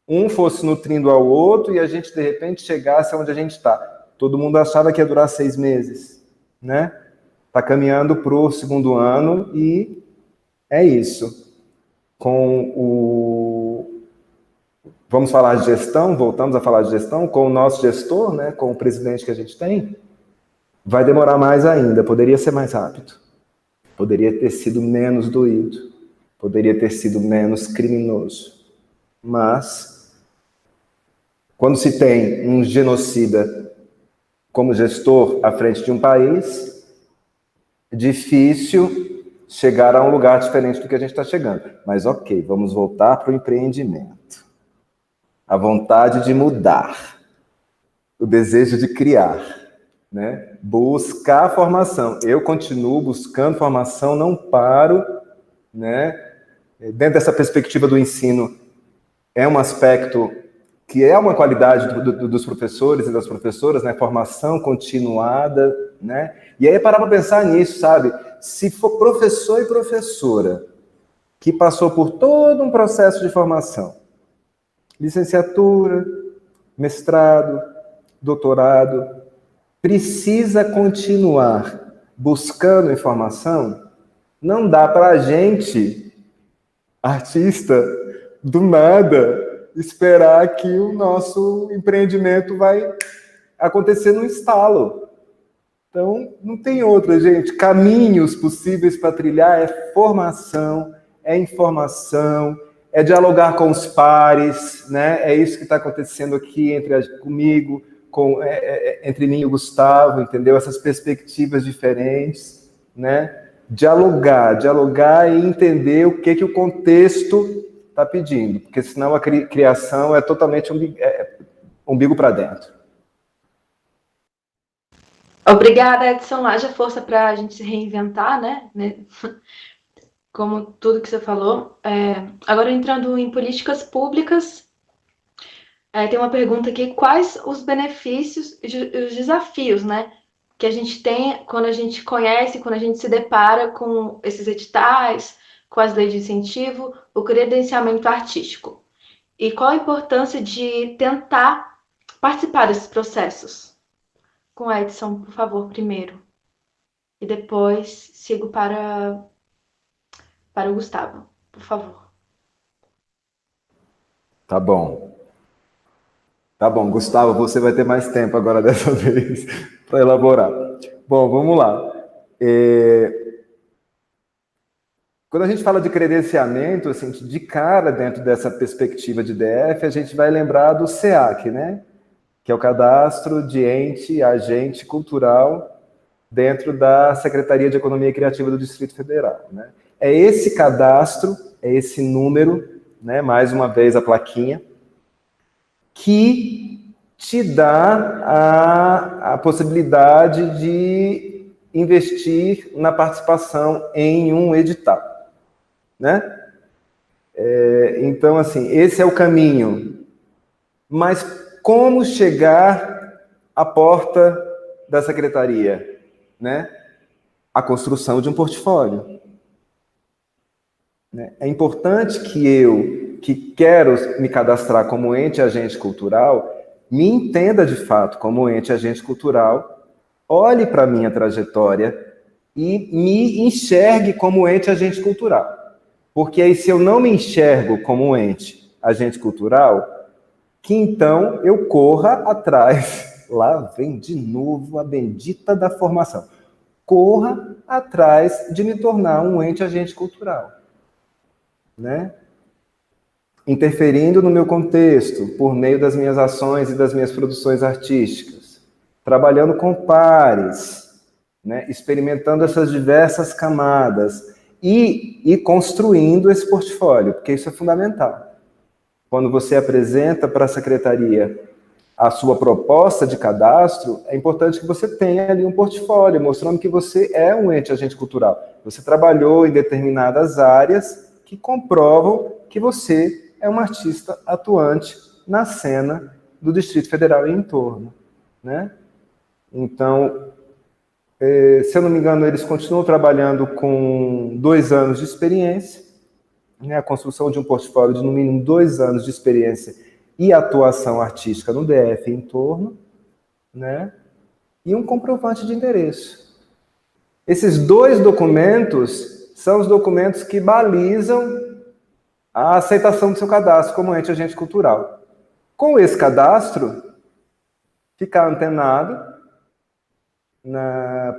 um fosse nutrindo ao outro e a gente, de repente, chegasse onde a gente está. Todo mundo achava que ia durar 6 meses, né? Está caminhando para o 2º ano e é isso. Vamos falar de gestão, voltamos a falar de gestão, com o nosso gestor, né, com o presidente que a gente tem, vai demorar mais ainda, poderia ser mais rápido, poderia ter sido menos doído, poderia ter sido menos criminoso, mas quando se tem um genocida como gestor à frente de um país, é difícil chegar a um lugar diferente do que a gente está chegando. Mas ok, vamos voltar para o empreendimento. A vontade de mudar, o desejo de criar, né? Buscar formação. Eu continuo buscando formação, não paro, né? Dentro dessa perspectiva do ensino, é um aspecto que é uma qualidade dos professores e das professoras, né? Formação continuada, né? E aí parar para pensar nisso, sabe? Se for professor e professora que passou por todo um processo de formação, licenciatura, mestrado, doutorado, precisa continuar buscando informação, não dá para a gente, artista, do nada, esperar que o nosso empreendimento vai acontecer no estalo. Então, não tem outra, gente. Caminhos possíveis para trilhar é formação, é informação, é dialogar com os pares, né? É isso que está acontecendo aqui comigo, entre mim e o Gustavo, entendeu? Essas perspectivas diferentes, né? Dialogar e entender o que o contexto está pedindo, porque senão a criação é totalmente umbigo para dentro. Obrigada, Edson. Haja força para a gente se reinventar, né? Como tudo que você falou. Agora, entrando em políticas públicas, tem uma pergunta aqui: quais os benefícios e os desafios, né, que a gente tem quando a gente conhece, quando a gente se depara com esses editais, com as leis de incentivo, o credenciamento artístico? E qual a importância de tentar participar desses processos? Com Edson, por favor, primeiro. E depois sigo para o Gustavo, por favor. Tá bom, Gustavo, você vai ter mais tempo agora dessa vez para elaborar. Bom, vamos lá. Quando a gente fala de credenciamento, assim, de cara dentro dessa perspectiva de DF, a gente vai lembrar do SEAC, né? Que é o Cadastro de Agente Cultural dentro da Secretaria de Economia Criativa do Distrito Federal, né? É esse cadastro, é esse número, né? Mais uma vez a plaquinha, que te dá a possibilidade de investir na participação em um edital, né? Então, assim, esse é o caminho. Mas como chegar à porta da secretaria, né? A construção de um portfólio. É importante que eu que quero me cadastrar como ente agente cultural, me entenda de fato como ente agente cultural, olhe para a minha trajetória e me enxergue como ente agente cultural. Porque aí, se eu não me enxergo como ente agente cultural, que então eu corra atrás, lá vem de novo a bendita da formação, corra atrás de me tornar um ente agente cultural, né? Interferindo no meu contexto, por meio das minhas ações e das minhas produções artísticas, trabalhando com pares, né? Experimentando essas diversas camadas e construindo esse portfólio, porque isso é fundamental. Quando você apresenta para a secretaria a sua proposta de cadastro, é importante que você tenha ali um portfólio, mostrando que você é um ente agente cultural. Você trabalhou em determinadas áreas que comprovam que você é um artista atuante na cena do Distrito Federal e em torno, né? Então, se eu não me engano, eles continuam trabalhando com 2 anos de experiência, né? A construção de um portfólio de no mínimo 2 anos de experiência e atuação artística no DF e em torno, né? E um comprovante de endereço. Esses 2 documentos são os documentos que balizam a aceitação do seu cadastro como ente agente cultural. Com esse cadastro, ficar antenado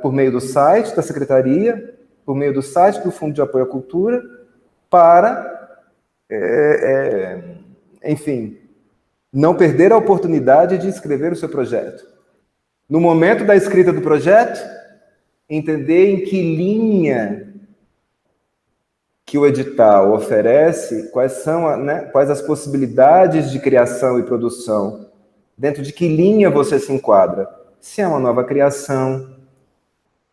por meio do site da Secretaria, por meio do site do Fundo de Apoio à Cultura, para, enfim, não perder a oportunidade de escrever o seu projeto. No momento da escrita do projeto, entender em que linha que o edital oferece, quais as possibilidades de criação e produção, dentro de que linha você se enquadra. Se é uma nova criação,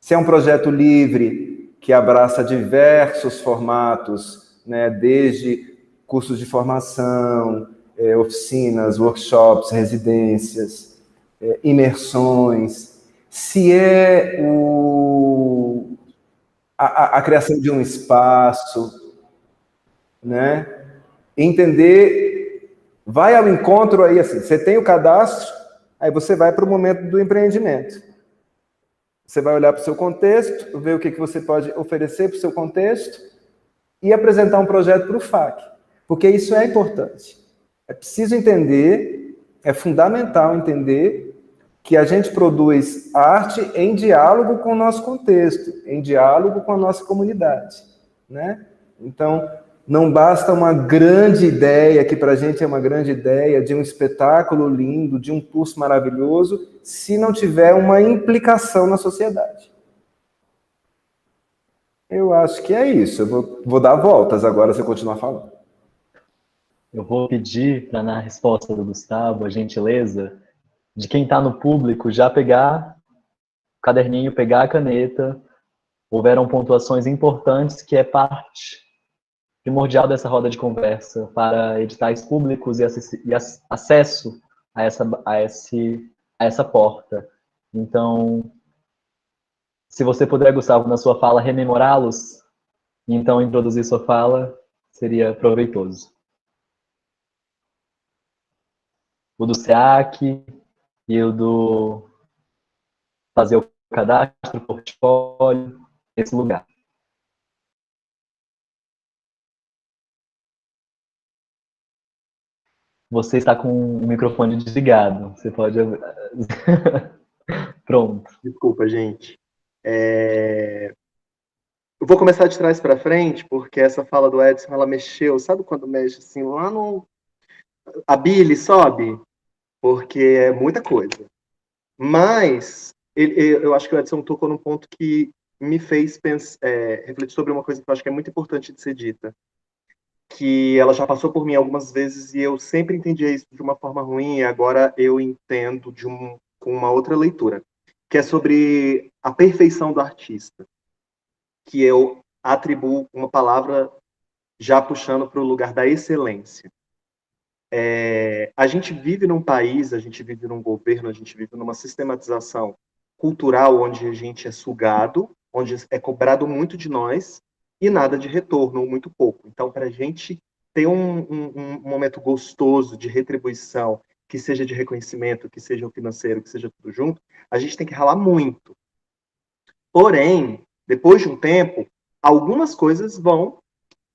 se é um projeto livre, que abraça diversos formatos, né, desde cursos de formação, oficinas, workshops, residências, imersões, se é a criação de um espaço, né? Entender, vai ao encontro aí, assim, você tem o cadastro, aí você vai para o momento do empreendimento. Você vai olhar para o seu contexto, ver o que você pode oferecer para o seu contexto e apresentar um projeto para o FAC, porque isso é importante. É preciso entender, é fundamental entender que a gente produz arte em diálogo com o nosso contexto, em diálogo com a nossa comunidade, né? Então, não basta uma grande ideia, que para a gente é uma grande ideia, de um espetáculo lindo, de um curso maravilhoso, se não tiver uma implicação na sociedade. Eu acho que é isso. Eu vou dar voltas agora se eu continuar falando. Eu vou pedir para, na resposta do Gustavo, a gentileza de quem está no público já pegar o caderninho, pegar a caneta. Houveram pontuações importantes que é parte primordial dessa roda de conversa para editais públicos e acesso a essa porta. Então, se você puder, Gustavo, na sua fala, rememorá-los, e então introduzir sua fala, seria proveitoso. O do SEAC e o do fazer o cadastro, portfólio, esse lugar. Você está com o microfone desligado. Você pode... Pronto. Desculpa, gente. Eu vou começar de trás para frente, porque essa fala do Edson, ela mexeu. Sabe quando mexe assim, lá no... A Billy sobe? Porque é muita coisa. Mas eu acho que o Edson tocou num ponto que me fez refletir sobre uma coisa que eu acho que é muito importante de ser dita. Que ela já passou por mim algumas vezes e eu sempre entendia isso de uma forma ruim, e agora eu entendo com uma outra leitura, que é sobre a perfeição do artista, que eu atribuo uma palavra já puxando para o lugar da excelência. A gente vive num país, a gente vive num governo, a gente vive numa sistematização cultural onde a gente é sugado, onde é cobrado muito de nós e nada de retorno, ou muito pouco. Então, para a gente ter um momento gostoso de retribuição, que seja de reconhecimento, que seja o financeiro, que seja tudo junto, a gente tem que ralar muito. Porém, depois de um tempo, algumas coisas vão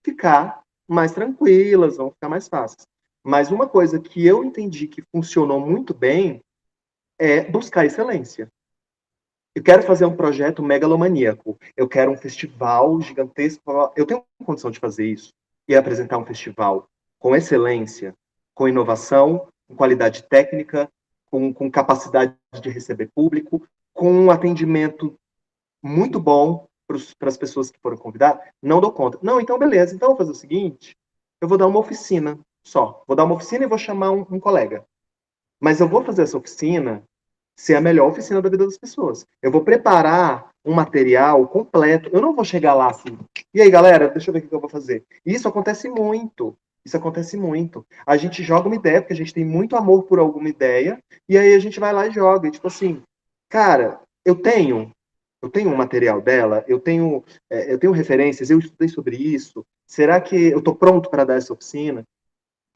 ficar mais tranquilas, vão ficar mais fáceis. Mas uma coisa que eu entendi que funcionou muito bem é buscar excelência. Eu quero fazer um projeto megalomaníaco. Eu quero um festival gigantesco. Eu tenho condição de fazer isso e apresentar um festival com excelência, com inovação, com qualidade técnica, com capacidade de receber público, com um atendimento muito bom para as pessoas que foram convidadas. Não dou conta. Não, então beleza. Então eu vou fazer o seguinte: eu vou dar uma oficina só. Vou dar uma oficina e vou chamar um colega. Mas eu vou fazer essa oficina ser a melhor oficina da vida das pessoas. Eu vou preparar um material completo. Eu não vou chegar lá assim, e aí, galera, deixa eu ver o que eu vou fazer. Isso acontece muito. Isso acontece muito. A gente joga uma ideia, porque a gente tem muito amor por alguma ideia, e aí a gente vai lá e joga. E, tipo assim, cara, eu tenho um material dela, eu tenho referências, eu estudei sobre isso. Será que eu estou pronto para dar essa oficina?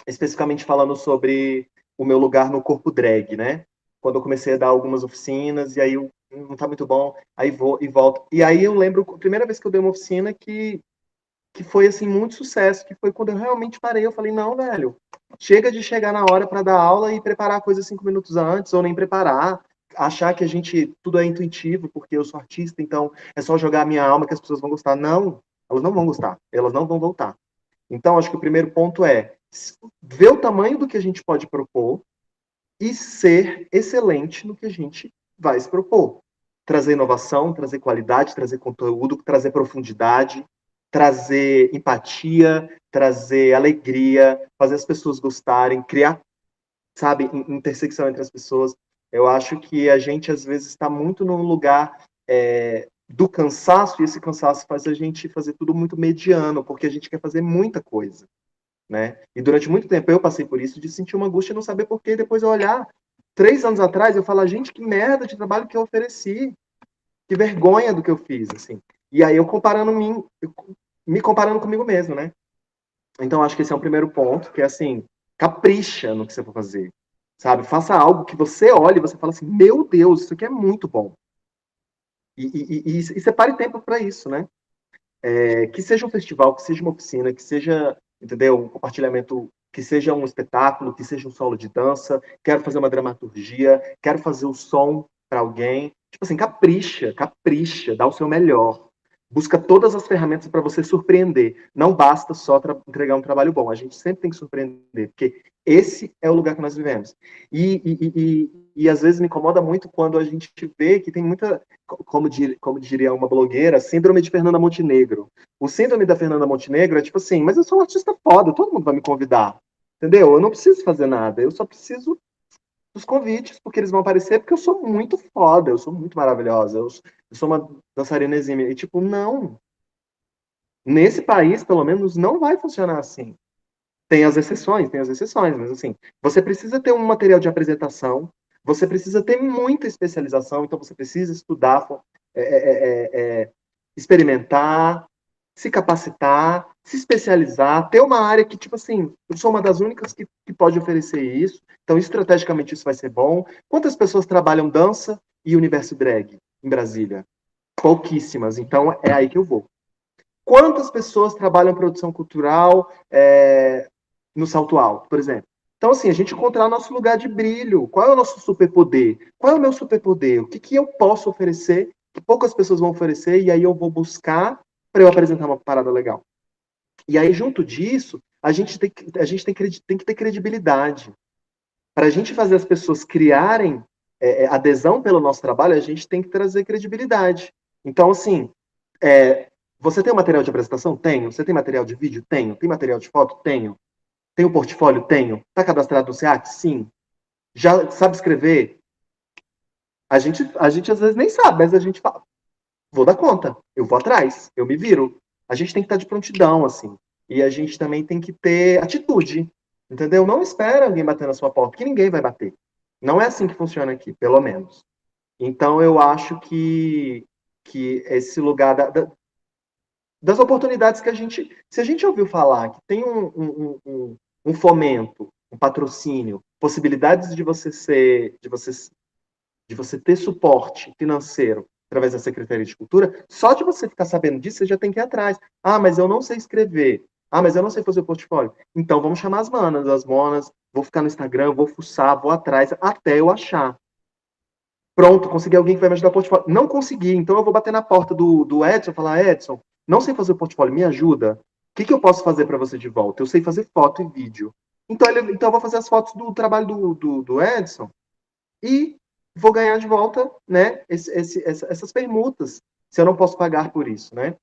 Especificamente falando sobre o meu lugar no corpo drag, né? Quando eu comecei a dar algumas oficinas, e aí não tá muito bom, aí vou e volto. E aí eu lembro, a primeira vez que eu dei uma oficina que foi, assim, muito sucesso, que foi quando eu realmente parei, eu falei, não, velho, chega de chegar na hora para dar aula e preparar a coisa 5 minutos antes, ou nem preparar, achar que a gente, tudo é intuitivo, porque eu sou artista, então é só jogar a minha alma que as pessoas vão gostar. Não, elas não vão gostar, elas não vão voltar. Então, acho que o primeiro ponto é ver o tamanho do que a gente pode propor e ser excelente no que a gente vai se propor. Trazer inovação, trazer qualidade, trazer conteúdo, trazer profundidade, trazer empatia, trazer alegria, fazer as pessoas gostarem, criar, sabe, intersecção entre as pessoas. Eu acho que a gente, às vezes, está muito num lugar do cansaço, e esse cansaço faz a gente fazer tudo muito mediano, porque a gente quer fazer muita coisa, né? E durante muito tempo eu passei por isso, de sentir uma angústia e não saber por quê, e depois eu olhar 3 anos atrás, eu falar, gente, que merda de trabalho que eu ofereci, que vergonha do que eu fiz, assim. E aí eu me comparando comigo mesmo, né? Então acho que esse é o primeiro ponto, que é assim, capricha no que você for fazer, sabe? Faça algo que você olhe e você fala assim, meu Deus, isso aqui é muito bom. E separe tempo para isso, né? Que seja um festival, que seja uma oficina, que seja, entendeu, um compartilhamento, que seja um espetáculo, que seja um solo de dança, quero fazer uma dramaturgia, quero fazer o som para alguém. Tipo assim, capricha, capricha, dá o seu melhor. Busca todas as ferramentas para você surpreender. Não basta só entregar um trabalho bom. A gente sempre tem que surpreender, porque esse é o lugar que nós vivemos. E às vezes me incomoda muito quando a gente vê que tem muita, como diria uma blogueira, síndrome de Fernanda Montenegro. O síndrome da Fernanda Montenegro é tipo assim, mas eu sou um artista foda, todo mundo vai me convidar. Entendeu? Eu não preciso fazer nada, eu só preciso dos convites, porque eles vão aparecer, porque eu sou muito foda, eu sou muito maravilhosa, eu sou uma dançarina exímia. E tipo, não. Nesse país, pelo menos, não vai funcionar assim. Tem as exceções, mas assim, você precisa ter um material de apresentação, você precisa ter muita especialização, então você precisa estudar, experimentar, se capacitar, se especializar, ter uma área que, tipo assim, eu sou uma das únicas que pode oferecer isso, então estrategicamente isso vai ser bom. Quantas pessoas trabalham dança e universo drag em Brasília? Pouquíssimas, então é aí que eu vou. Quantas pessoas trabalham produção cultural no salto alto, por exemplo? Então, assim, a gente encontrar nosso lugar de brilho. Qual é o nosso superpoder? Qual é o meu superpoder? O que eu posso oferecer que poucas pessoas vão oferecer e aí eu vou buscar para eu apresentar uma parada legal. E aí, junto disso, a gente tem que ter credibilidade. Para a gente fazer as pessoas criarem adesão pelo nosso trabalho, a gente tem que trazer credibilidade. Então, assim, você tem um material de apresentação? Tenho. Você tem material de vídeo? Tenho. Tem material de foto? Tenho. Tem um portfólio? Tenho. Está cadastrado no SEAC? Sim. Já sabe escrever? A gente às vezes nem sabe, mas a gente fala, vou dar conta, eu vou atrás, eu me viro. A gente tem que estar de prontidão, assim. E a gente também tem que ter atitude, entendeu? Não espera alguém bater na sua porta, que ninguém vai bater. Não é assim que funciona aqui, pelo menos. Então, eu acho que esse lugar das oportunidades que se a gente ouviu falar que tem um fomento, um patrocínio, possibilidades de você ter suporte financeiro através da Secretaria de Cultura, só de você ficar sabendo disso, você já tem que ir atrás. Ah, mas eu não sei escrever. Ah, mas eu não sei fazer o portfólio. Então, vamos chamar as monas, vou ficar no Instagram, vou fuçar, vou atrás, até eu achar. Pronto, consegui alguém que vai me ajudar o portfólio. Não consegui, então eu vou bater na porta do Edson e falar, Edson, não sei fazer o portfólio, me ajuda. O que eu posso fazer para você de volta? Eu sei fazer foto e vídeo. Então eu vou fazer as fotos do trabalho do Edson e vou ganhar de volta, né, essas permutas, se eu não posso pagar por isso, né?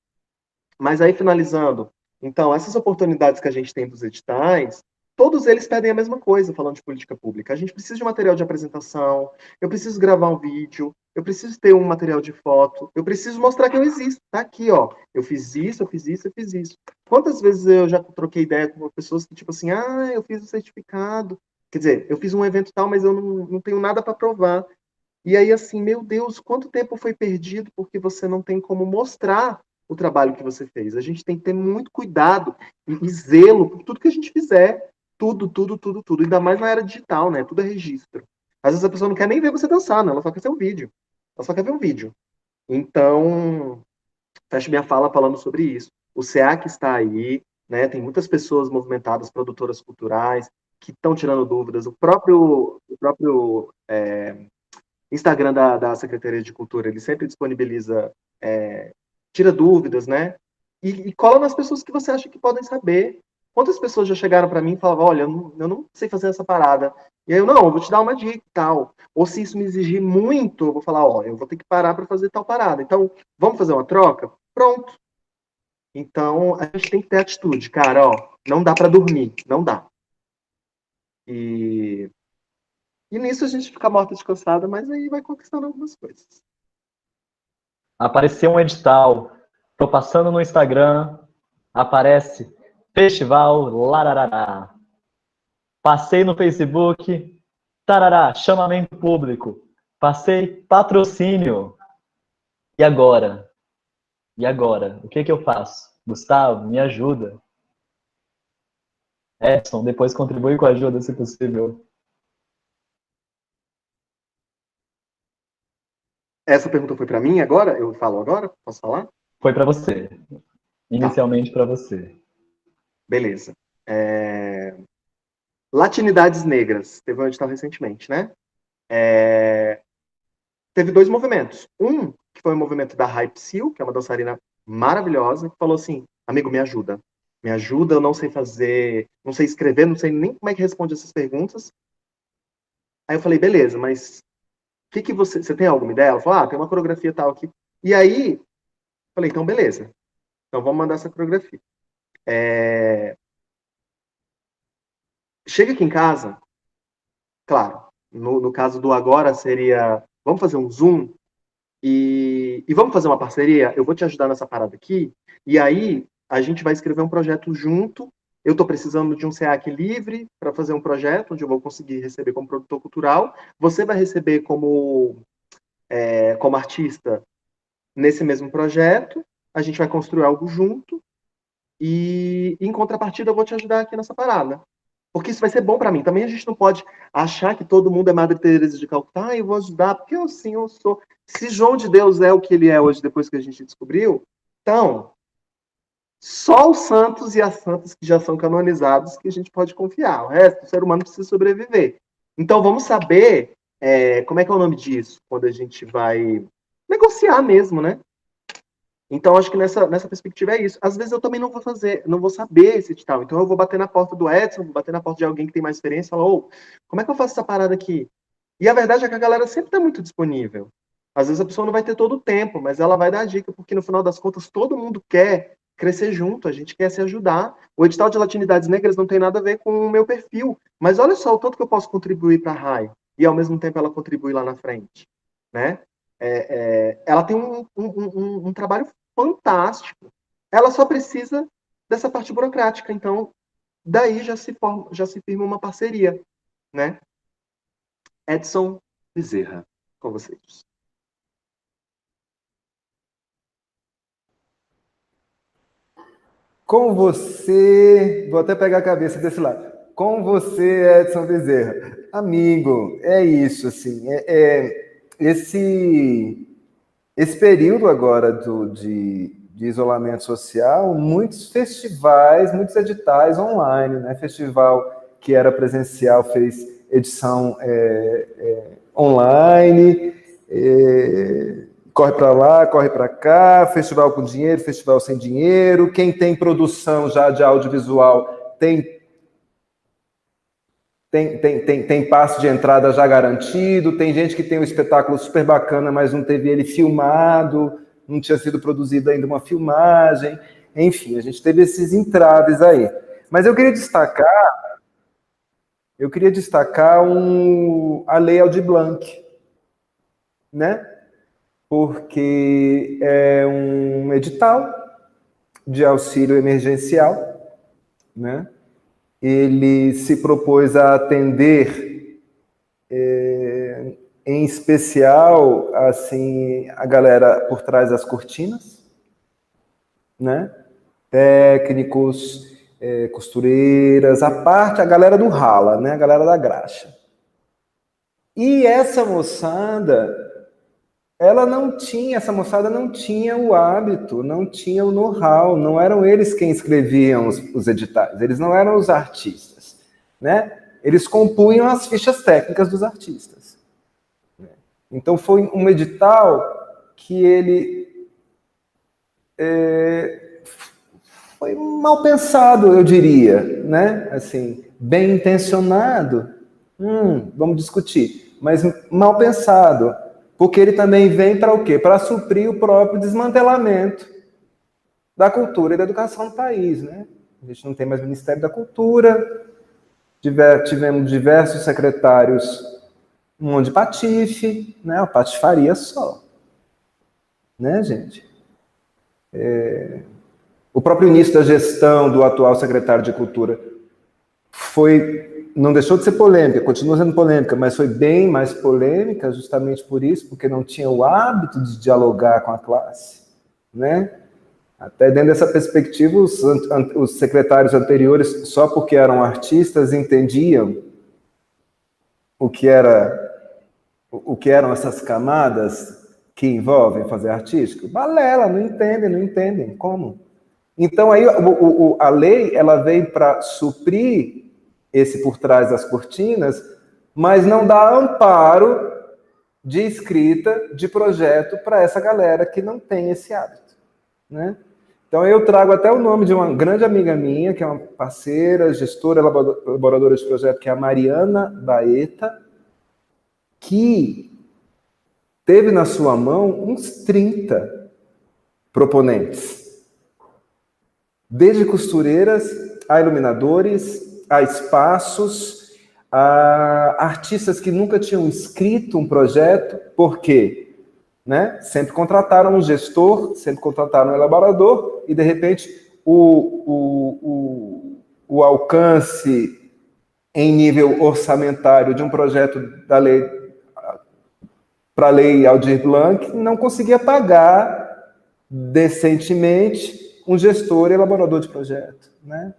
Mas aí, finalizando, então, essas oportunidades que a gente tem dos editais, todos eles pedem a mesma coisa, falando de política pública. A gente precisa de material de apresentação, eu preciso gravar um vídeo, eu preciso ter um material de foto, eu preciso mostrar que eu existo. Tá aqui, ó, eu fiz isso, eu fiz isso, eu fiz isso. Quantas vezes eu já troquei ideia com pessoas que, tipo assim, ah, eu fiz o certificado. Quer dizer, eu fiz um evento tal, mas eu não tenho nada para provar. E aí, assim, meu Deus, quanto tempo foi perdido porque você não tem como mostrar o trabalho que você fez. A gente tem que ter muito cuidado e zelo por tudo que a gente fizer. Tudo, tudo, tudo, tudo. Ainda mais na era digital, né? Tudo é registro. Às vezes a pessoa não quer nem ver você dançar, né? Ela só quer ser um vídeo. Ela só quer ver um vídeo. Então, fecho minha fala falando sobre isso. O SEAC está aí, né? Tem muitas pessoas movimentadas, produtoras culturais, que estão tirando dúvidas. O próprio Instagram da Secretaria de Cultura, ele sempre disponibiliza, tira dúvidas, né? E cola nas pessoas que você acha que podem saber. Quantas pessoas já chegaram para mim e falavam, olha, eu não sei fazer essa parada. E aí eu vou te dar uma dica e tal. Ou se isso me exigir muito, eu vou falar, ó, eu vou ter que parar para fazer tal parada. Então, vamos fazer uma troca? Pronto. Então, a gente tem que ter atitude, cara, ó, não dá para dormir, não dá. E nisso a gente fica morta de cansada, mas aí vai conquistando algumas coisas. Apareceu um edital, tô passando no Instagram, aparece Festival Lararará. Passei no Facebook, tarará, chamamento público. Passei patrocínio. E agora? E agora? O que eu faço? Gustavo, me ajuda. Edson, depois contribui com a ajuda, se possível. Essa pergunta foi para mim agora? Eu falo agora? Posso falar? Foi para você. Tá, Inicialmente para você. beleza. Latinidades Negras, teve um edital recentemente, né? Teve dois movimentos. Um, que foi o movimento da Hype Seal, que é uma dançarina maravilhosa, que falou assim, amigo, me ajuda. Me ajuda, eu não sei fazer, não sei escrever, não sei nem como é que responde essas perguntas. Aí eu falei, beleza, mas que você tem alguma ideia? Ela falou, tem uma coreografia tal aqui. E aí, falei, então beleza. Então vamos mandar essa coreografia. Chega aqui em casa, claro, no caso do agora seria, vamos fazer um Zoom e vamos fazer uma parceria? Eu vou te ajudar nessa parada aqui, e aí a gente vai escrever um projeto junto. Eu estou precisando de um SEAC livre para fazer um projeto, onde eu vou conseguir receber como produtor cultural. Você vai receber como artista nesse mesmo projeto. A gente vai construir algo junto e, em contrapartida, eu vou te ajudar aqui nessa parada. Porque isso vai ser bom para mim. Também a gente não pode achar que todo mundo é Madre Teresa de Calcutá, eu vou ajudar, porque eu sim, eu sou. Se João de Deus é o que ele é hoje, depois que a gente descobriu, então, só os santos e as santas que já são canonizados que a gente pode confiar. O resto, o ser humano precisa sobreviver. Então, vamos saber, como é que é o nome disso? Quando a gente vai negociar mesmo, né? Então, acho que nessa perspectiva é isso. Às vezes eu também não vou fazer, não vou saber esse edital. Então, eu vou bater na porta do Edson, vou bater na porta de alguém que tem mais experiência e falar, como é que eu faço essa parada aqui? E a verdade é que a galera sempre está muito disponível. Às vezes a pessoa não vai ter todo o tempo, mas ela vai dar a dica, porque no final das contas todo mundo quer crescer junto, a gente quer se ajudar. O edital de Latinidades Negras não tem nada a ver com o meu perfil, mas olha só o tanto que eu posso contribuir para a RAI, e ao mesmo tempo ela contribui lá na frente, né? Ela tem um trabalho fantástico. Ela só precisa dessa parte burocrática. Então, daí já se firma uma parceria, né? Edson Bezerra, com vocês. Com você, vou até pegar a cabeça desse lado. Com você, Edson Bezerra. Amigo, é isso, assim. Esse período agora de isolamento social, muitos festivais, muitos editais online, né? Festival que era presencial fez edição online, corre para lá, corre para cá, festival com dinheiro, festival sem dinheiro. Quem tem produção já de audiovisual tem passe de entrada já garantido, tem gente que tem um espetáculo super bacana, mas não teve ele filmado, não tinha sido produzida ainda uma filmagem. Enfim, a gente teve esses entraves aí. Mas eu queria destacar a Lei Aldir Blanc, né? Porque é um edital de auxílio emergencial, né? Ele se propôs a atender, em especial, assim, a galera por trás das cortinas, né? Técnicos, costureiras, a galera do rala, né? A galera da graxa. E essa moçada não tinha o hábito, não tinha o know-how, não eram eles quem escreviam os editais, eles não eram os artistas, né? Eles compunham as fichas técnicas dos artistas. Então foi um edital que ele foi mal pensado, eu diria, né? Assim, bem intencionado, vamos discutir, mas mal pensado. Porque ele também vem para o quê? Para suprir o próprio desmantelamento da cultura e da educação do país, né? A gente não tem mais Ministério da Cultura, tivemos diversos secretários, um monte de patife, né? O patifaria só. Né, gente? O próprio início da gestão do atual secretário de Cultura não deixou de ser polêmica, continua sendo polêmica, mas foi bem mais polêmica justamente por isso, porque não tinha o hábito de dialogar com a classe, né? Até dentro dessa perspectiva, os secretários anteriores, só porque eram artistas, entendiam o que eram essas camadas que envolvem fazer artístico. Balela, não entendem como. Então aí a lei ela veio para suprir esse por trás das cortinas, mas não dá amparo de escrita, de projeto para essa galera que não tem esse hábito, né? Então eu trago até o nome de uma grande amiga minha, que é uma parceira, gestora, elaboradora de projeto, que é a Mariana Baeta, que teve na sua mão uns 30 proponentes, desde costureiras a iluminadores, a espaços, a artistas que nunca tinham escrito um projeto, por quê? Né? Sempre contrataram um gestor, sempre contrataram um elaborador, e de repente o alcance em nível orçamentário de um projeto da lei para a Lei Aldir Blanc não conseguia pagar decentemente um gestor e elaborador de projeto, né?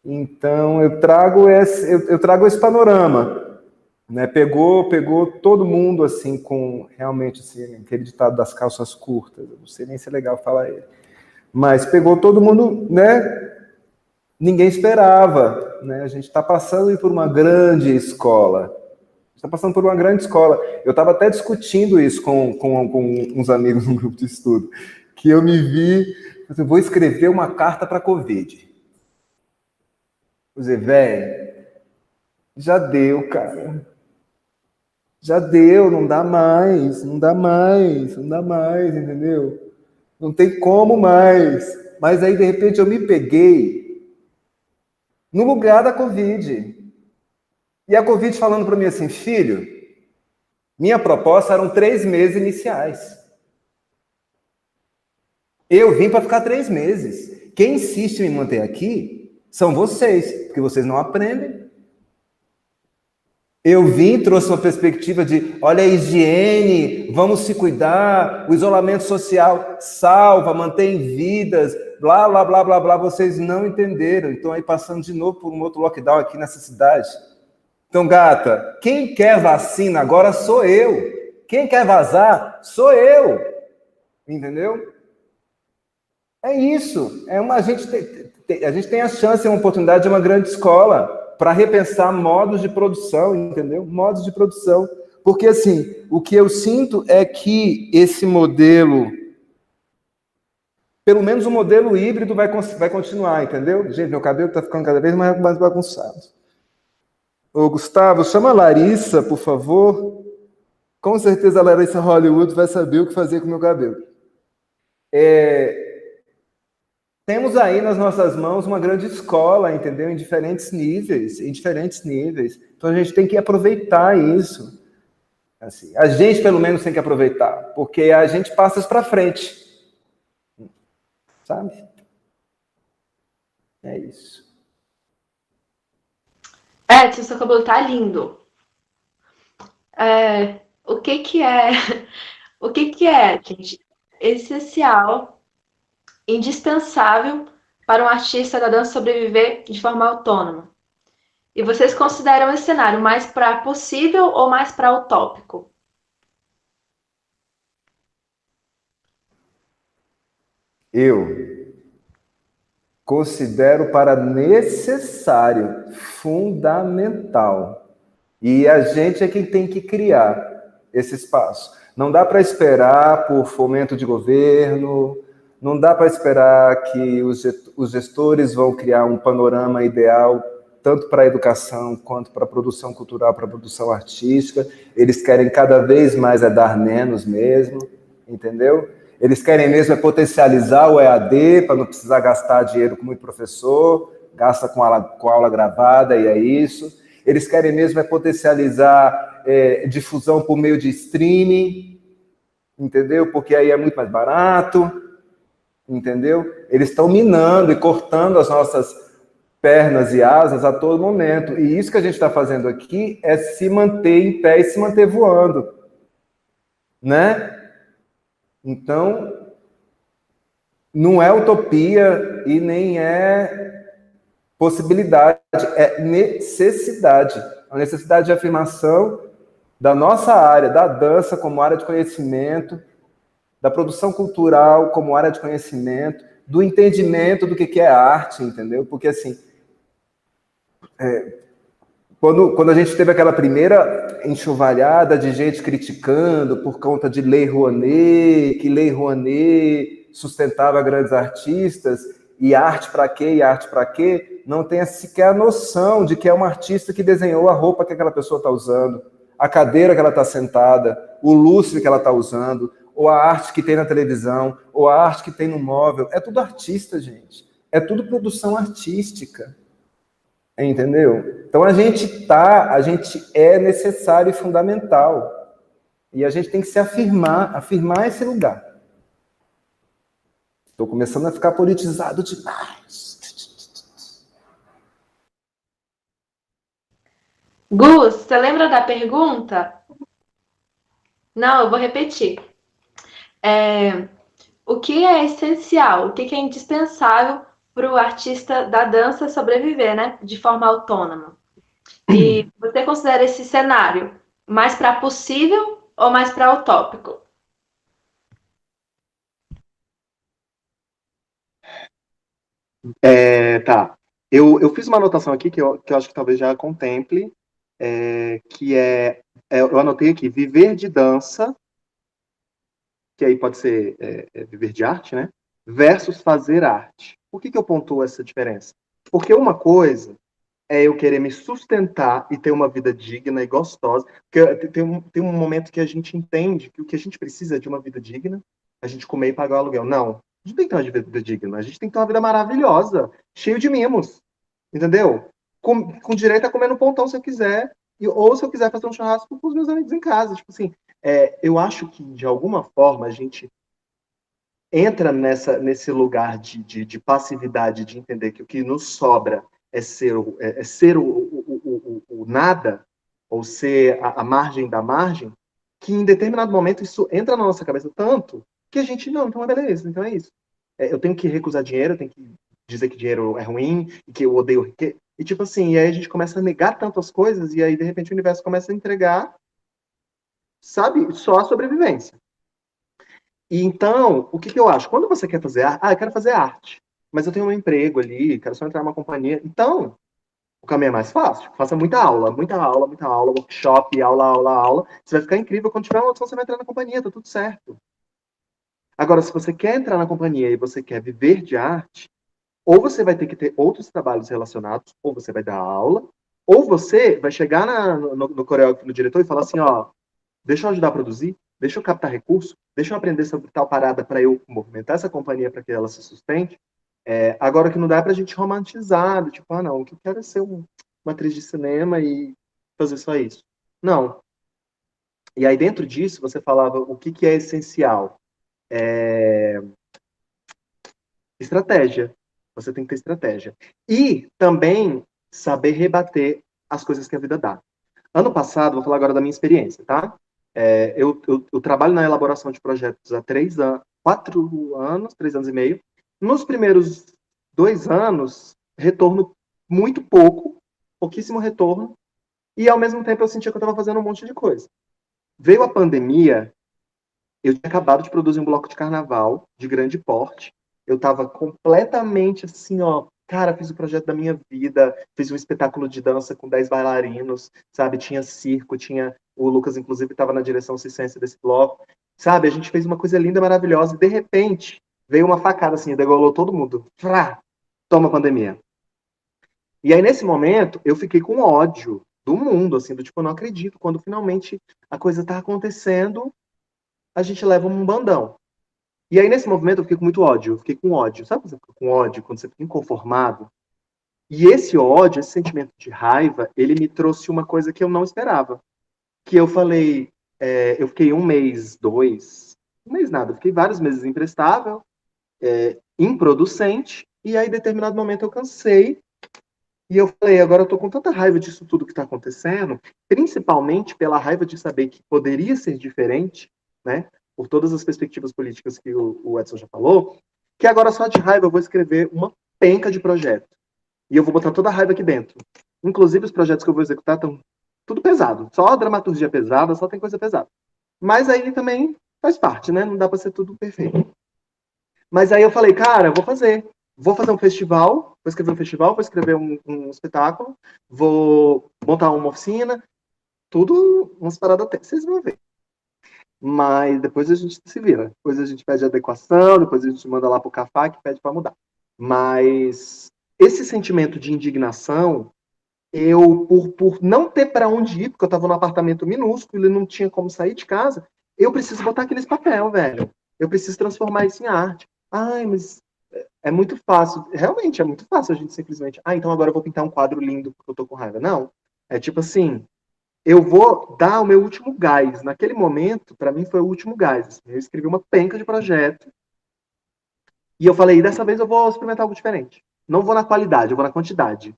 Então, eu trago esse panorama, né? Pegou todo mundo, assim, com realmente, assim, aquele ditado das calças curtas, eu não sei nem se é legal falar ele, mas pegou todo mundo, né? Ninguém esperava, né? A gente está passando por uma grande escola, Eu estava até discutindo isso com uns amigos no grupo de estudo, que eu me vi, eu vou escrever uma carta para a Covid. Quer dizer, velho, já deu, cara. Já deu, não dá mais, entendeu? Não tem como mais. Mas aí, de repente, eu me peguei no lugar da Covid. E a Covid falando para mim assim, filho, minha proposta eram 3 meses iniciais. Eu vim para ficar 3 meses. Quem insiste em me manter aqui são vocês, porque vocês não aprendem. Eu vim, trouxe uma perspectiva de, olha a higiene, vamos se cuidar, o isolamento social salva, mantém vidas, blá, blá, blá, blá, blá, vocês não entenderam. Então, aí passando de novo por um outro lockdown aqui nessa cidade. Então, gata, quem quer vacina agora sou eu. Quem quer vazar sou eu. Entendeu? É isso. A gente tem a chance, uma oportunidade de uma grande escola para repensar modos de produção, entendeu? Modos de produção. Porque, assim, o que eu sinto é que esse modelo, pelo menos o modelo híbrido vai continuar, entendeu? Gente, meu cabelo está ficando cada vez mais bagunçado. Ô, Gustavo, chama a Larissa, por favor. Com certeza a Larissa Hollywood vai saber o que fazer com o meu cabelo. Temos aí nas nossas mãos uma grande escola, entendeu? Em diferentes níveis. Então a gente tem que aproveitar isso. Assim, a gente, pelo menos, tem que aproveitar, porque a gente passa isso para frente. Sabe? É isso. Seu cabelo tá lindo. O que é, gente, essencial, indispensável para um artista da dança sobreviver de forma autônoma? E vocês consideram esse cenário mais para possível ou mais para utópico? Eu considero para necessário, fundamental. E a gente é quem tem que criar esse espaço. Não dá para esperar por fomento de governo, não dá para esperar que os gestores vão criar um panorama ideal, tanto para a educação quanto para a produção cultural, para a produção artística. Eles querem cada vez mais dar menos mesmo, entendeu? Eles querem mesmo potencializar o EAD para não precisar gastar dinheiro com muito professor, gasta com aula gravada e é isso. Eles querem mesmo potencializar difusão por meio de streaming, entendeu? Porque aí é muito mais barato, entendeu? Eles estão minando e cortando as nossas pernas e asas a todo momento. E isso que a gente está fazendo aqui é se manter em pé e se manter voando, né? Então, não é utopia e nem é possibilidade, é necessidade. A necessidade de afirmação da nossa área, da dança como área de conhecimento, da produção cultural como área de conhecimento, do entendimento do que é arte, entendeu? Porque, assim, quando a gente teve aquela primeira enxovalhada de gente criticando por conta de Lei Rouanet, que Lei Rouanet sustentava grandes artistas, e arte para quê, não tem sequer a noção de que é uma artista que desenhou a roupa que aquela pessoa está usando, a cadeira que ela está sentada, o lustre que ela está usando, ou a arte que tem na televisão, ou a arte que tem no móvel. É tudo artista, gente. É tudo produção artística. Entendeu? Então a gente é necessário e fundamental. E a gente tem que se afirmar esse lugar. Estou começando a ficar politizado demais. Gus, você lembra da pergunta? Não, eu vou repetir. O que é essencial, o que é indispensável para o artista da dança sobreviver, né? De forma autônoma. E você considera esse cenário mais para possível ou mais para utópico? Tá. Eu fiz uma anotação aqui que eu acho que talvez já contemple, eu anotei aqui, viver de dança, que aí pode ser viver de arte, né? Versus fazer arte. Por que eu pontuo essa diferença? Porque uma coisa é eu querer me sustentar e ter uma vida digna e gostosa. Porque tem um momento que a gente entende que o que a gente precisa é de uma vida digna, a gente comer e pagar o aluguel. Não, a gente tem que ter uma vida digna, a gente tem que ter uma vida maravilhosa, cheio de mimos, entendeu? Com direito a comer no pontão se eu quiser, ou se eu quiser fazer um churrasco com os meus amigos em casa. Tipo assim, eu acho que, de alguma forma, a gente entra nesse lugar de passividade, de entender que o que nos sobra é ser o nada, ou ser a margem da margem, que em determinado momento isso entra na nossa cabeça tanto que a gente, não, então é beleza, então é isso. eu tenho que recusar dinheiro, eu tenho que dizer que dinheiro é ruim, e que eu odeio riqueza. E tipo assim, e aí a gente começa a negar tanto as coisas, e aí de repente o universo começa a entregar, sabe, só a sobrevivência. E então, o que, que eu acho? Quando você quer fazer arte, eu quero fazer arte, mas eu tenho um emprego ali, quero só entrar numa companhia. Então, o caminho é mais fácil. Faça muita aula, muita aula, muita aula, workshop, aula, aula, aula. Você vai ficar incrível. Quando tiver uma opção, você vai entrar na companhia, tá tudo certo. Agora, se você quer entrar na companhia e você quer viver de arte, ou você vai ter que ter outros trabalhos relacionados, ou você vai dar aula, ou você vai chegar no coreógrafo, no diretor e falar assim, ó, deixa eu ajudar a produzir, deixa eu captar recurso, deixa eu aprender sobre tal parada para eu movimentar essa companhia para que ela se sustente. Agora, o que não dá é pra gente romantizar, tipo, não, o que eu quero é ser uma atriz de cinema e fazer só isso. Não. E aí, dentro disso, você falava o que, que é essencial. Estratégia. Você tem que ter estratégia. E também saber rebater as coisas que a vida dá. Ano passado, vou falar agora da minha experiência, tá? Eu trabalho na elaboração de projetos há 3 anos, 4 anos, 3 anos e meio. Nos primeiros 2 anos, retorno muito pouco, pouquíssimo retorno, e ao mesmo tempo eu sentia que eu estava fazendo um monte de coisa. Veio a pandemia, eu tinha acabado de produzir um bloco de carnaval de grande porte, eu estava completamente assim, ó, cara, fiz o projeto da minha vida, fiz um espetáculo de dança com 10 bailarinos, sabe? Tinha circo, tinha. O Lucas, inclusive, estava na direção circense desse bloco, sabe? A gente fez uma coisa linda, maravilhosa, e de repente veio uma facada assim, degolou todo mundo. Frá! Toma pandemia. E aí, nesse momento, eu fiquei com ódio do mundo, assim, do tipo, eu não acredito, quando finalmente a coisa tá acontecendo, a gente leva um bandão. E aí, nesse movimento, eu fiquei com muito ódio. Eu fiquei com ódio. Sabe quando você fica com ódio? Quando você fica inconformado? E esse ódio, esse sentimento de raiva, ele me trouxe uma coisa que eu não esperava. Que eu falei, eu fiquei 1 mês, 2, 1 mês nada, eu fiquei vários meses imprestável, improducente, e aí, em determinado momento, eu cansei. E eu falei, agora eu tô com tanta raiva disso tudo que tá acontecendo, principalmente pela raiva de saber que poderia ser diferente, né? Por todas as perspectivas políticas que o Edson já falou, que agora só de raiva eu vou escrever uma penca de projeto. E eu vou botar toda a raiva aqui dentro. Inclusive, os projetos que eu vou executar estão tudo pesado. Só a dramaturgia pesada, só tem coisa pesada. Mas aí também faz parte, né? Não dá para ser tudo perfeito. Mas aí eu falei, cara, eu vou fazer. Vou fazer um festival, vou escrever um festival, vou escrever um espetáculo, vou montar uma oficina, tudo umas paradas até. Vocês vão ver. Mas depois a gente se vira. Depois a gente pede adequação, depois a gente manda lá pro Cafá que pede para mudar. Mas esse sentimento de indignação, eu, por não ter para onde ir, porque eu estava num apartamento minúsculo e não tinha como sair de casa, eu preciso botar aqui nesse papel, velho. Eu preciso transformar isso em arte. Ai, mas é muito fácil. Realmente, é muito fácil a gente simplesmente. Então agora eu vou pintar um quadro lindo porque eu tô com raiva. Não. É tipo assim, eu vou dar o meu último gás. Naquele momento, para mim, foi o último gás. Eu escrevi uma penca de projeto e eu falei, dessa vez eu vou experimentar algo diferente. Não vou na qualidade, eu vou na quantidade.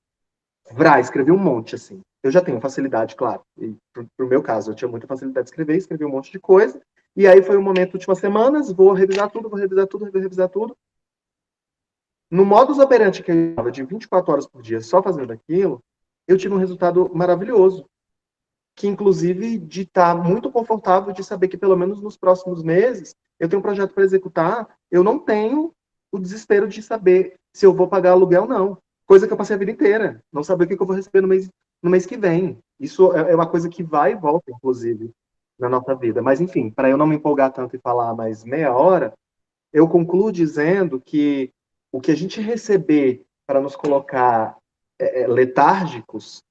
Vrá, escrevi um monte, assim. Eu já tenho facilidade, claro. E pro meu caso, eu tinha muita facilidade de escrever, escrevi um monte de coisa. E aí foi um momento, últimas semanas, vou revisar tudo, vou revisar tudo, vou revisar tudo. No modus operandi que eu estava de 24 horas por dia só fazendo aquilo, eu tive um resultado maravilhoso. Que, inclusive, de estar muito confortável de saber que, pelo menos nos próximos meses, eu tenho um projeto para executar, eu não tenho o desespero de saber se eu vou pagar aluguel ou não. Coisa que eu passei a vida inteira. Não saber o que eu vou receber no mês que vem. Isso é uma coisa que vai e volta, inclusive, na nossa vida. Mas, enfim, para eu não me empolgar tanto e falar mais meia hora, eu concluo dizendo que o que a gente receber para nos colocar letárgicos,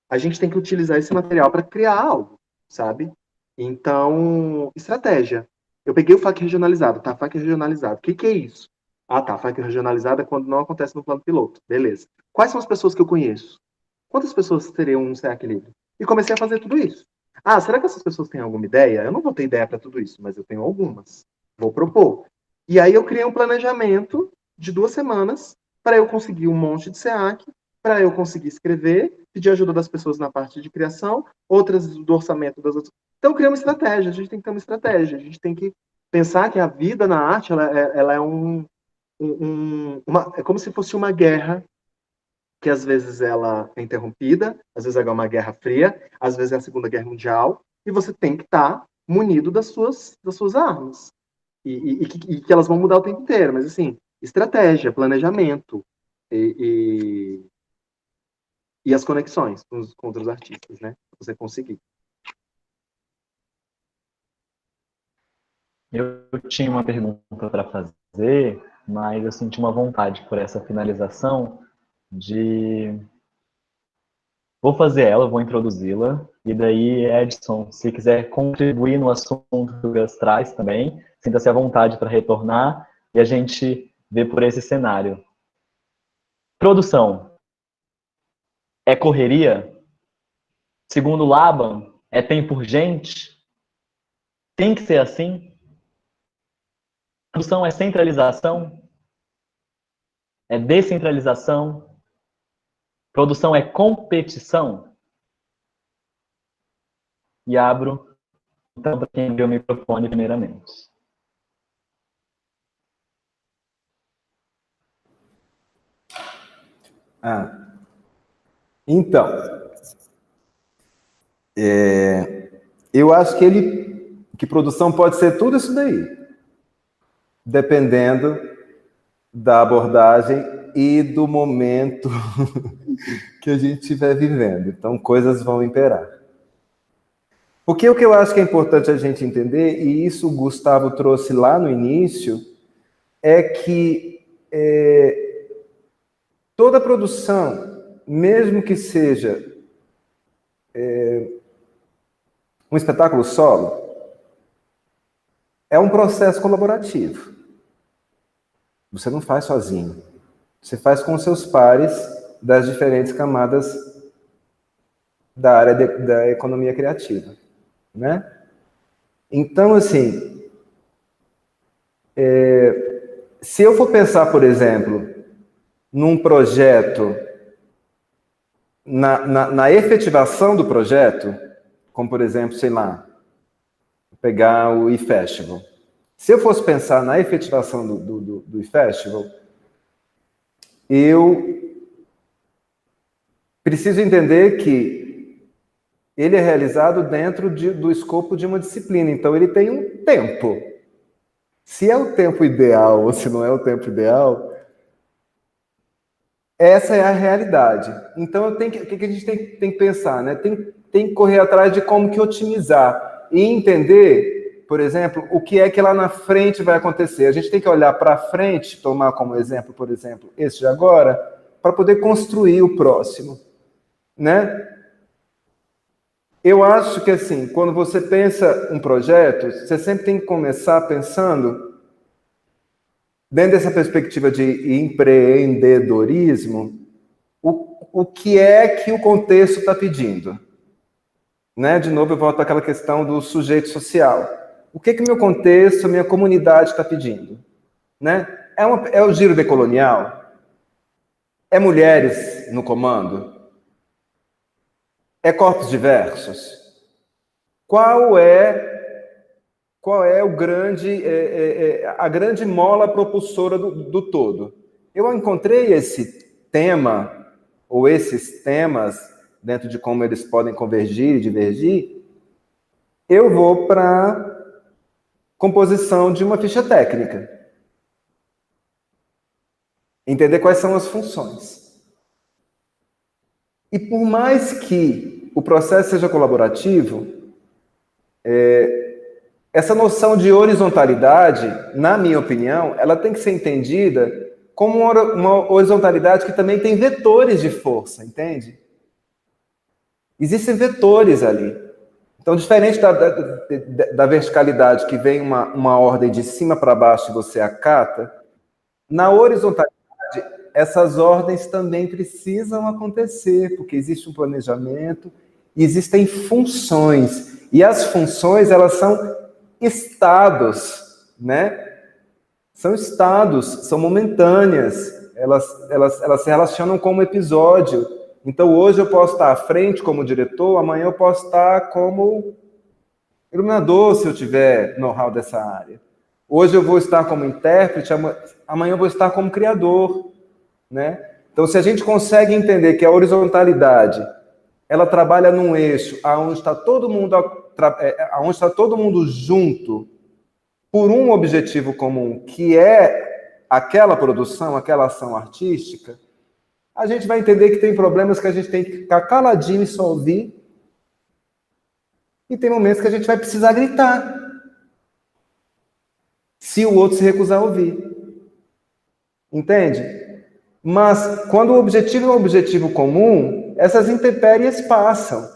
a gente tem que utilizar esse material para criar algo, sabe? Então, estratégia. Eu peguei o FAQ regionalizado, tá? FAQ regionalizado. O que, que é isso? Tá. FAQ regionalizado é quando não acontece no plano piloto. Beleza. Quais são as pessoas que eu conheço? Quantas pessoas teriam um SEAC livre? E comecei a fazer tudo isso. Será que essas pessoas têm alguma ideia? Eu não vou ter ideia para tudo isso, mas eu tenho algumas. Vou propor. E aí eu criei um planejamento de 2 semanas para eu conseguir um monte de SEAC, para eu conseguir escrever, pedir ajuda das pessoas na parte de criação, outras do orçamento das outras. Então, criar uma estratégia. A gente tem que ter uma estratégia. A gente tem que pensar que a vida na arte ela é um é como se fosse uma guerra, que às vezes ela é interrompida, às vezes é uma guerra fria, às vezes é a Segunda Guerra Mundial, e você tem que estar munido das suas armas. E que elas vão mudar o tempo inteiro, mas assim, estratégia, planejamento e as conexões com outros artistas, né? Pra você conseguir. Eu tinha uma pergunta para fazer, mas eu senti uma vontade por essa finalização de... Vou fazer ela, vou introduzi-la, e daí, Edson, se quiser contribuir no assunto que o Gus traz também, sinta-se à vontade para retornar e a gente vê por esse cenário. Produção. É correria? Segundo Laban, é tempo urgente? Tem que ser assim? Produção é centralização? É descentralização? Produção é competição? E abro, então, para quem viu o microfone primeiramente. Então, eu acho que produção pode ser tudo isso daí, dependendo da abordagem e do momento que a gente estiver vivendo. Então, coisas vão imperar. Porque o que eu acho que é importante a gente entender, e isso o Gustavo trouxe lá no início, é que toda produção, mesmo que seja um espetáculo solo, é um processo colaborativo. Você não faz sozinho. Você faz com seus pares das diferentes camadas da área da economia criativa, né? Então, assim, se eu for pensar, por exemplo, num projeto, na efetivação do projeto, como, por exemplo, sei lá, pegar o eFestival. Se eu fosse pensar na efetivação do eFestival, eu preciso entender que ele é realizado dentro do escopo de uma disciplina, então ele tem um tempo. Se é o tempo ideal ou se não é o tempo ideal, essa é a realidade. Então, o que a gente tem que pensar, né? Tem que correr atrás de como que otimizar e entender, por exemplo, o que é que lá na frente vai acontecer. A gente tem que olhar para frente, tomar como exemplo, por exemplo, esse de agora, para poder construir o próximo, né? Eu acho que, assim, quando você pensa um projeto, você sempre tem que começar pensando dentro dessa perspectiva de empreendedorismo, o que é que o contexto está pedindo. Né? De novo, eu volto àquela questão do sujeito social. O que meu contexto, minha comunidade está pedindo? Né? É o giro decolonial? É mulheres no comando? É corpos diversos? Qual é a grande mola propulsora do todo? Eu encontrei esse tema, ou esses temas, dentro de como eles podem convergir e divergir, eu vou para composição de uma ficha técnica. Entender quais são as funções. E por mais que o processo seja colaborativo, essa noção de horizontalidade, na minha opinião, ela tem que ser entendida como uma horizontalidade que também tem vetores de força, entende? Existem vetores ali. Então, diferente da verticalidade, que vem uma ordem de cima para baixo e você acata, na horizontalidade, essas ordens também precisam acontecer, porque existe um planejamento, e existem funções. E as funções, elas são estados, né? São estados, são momentâneas. Elas se relacionam com um episódio. Então, hoje eu posso estar à frente como diretor, amanhã eu posso estar como iluminador, se eu tiver know-how dessa área. Hoje eu vou estar como intérprete, amanhã eu vou estar como criador, né? Então, se a gente consegue entender que a horizontalidade, ela trabalha num eixo onde está todo mundo junto por um objetivo comum, que é aquela produção, aquela ação artística, a gente vai entender que tem problemas que a gente tem que ficar caladinho e só ouvir, e tem momentos que a gente vai precisar gritar, se o outro se recusar a ouvir. Entende? Mas, quando o objetivo é um objetivo comum, essas intempéries passam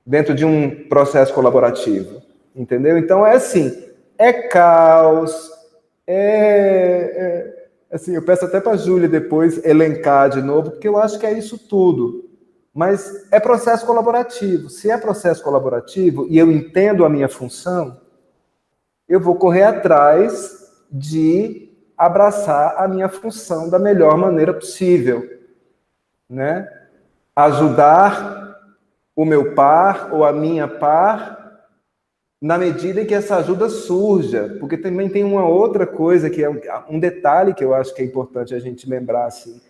dentro de um processo colaborativo. Entendeu? Então, é assim, é caos, assim, eu peço até para a Júlia depois elencar de novo, porque eu acho que é isso tudo. Mas é processo colaborativo. Se é processo colaborativo e eu entendo a minha função, eu vou correr atrás de abraçar a minha função da melhor maneira possível, né? Ajudar o meu par ou a minha par na medida em que essa ajuda surja, porque também tem uma outra coisa que é um detalhe que eu acho que é importante a gente lembrar, assim,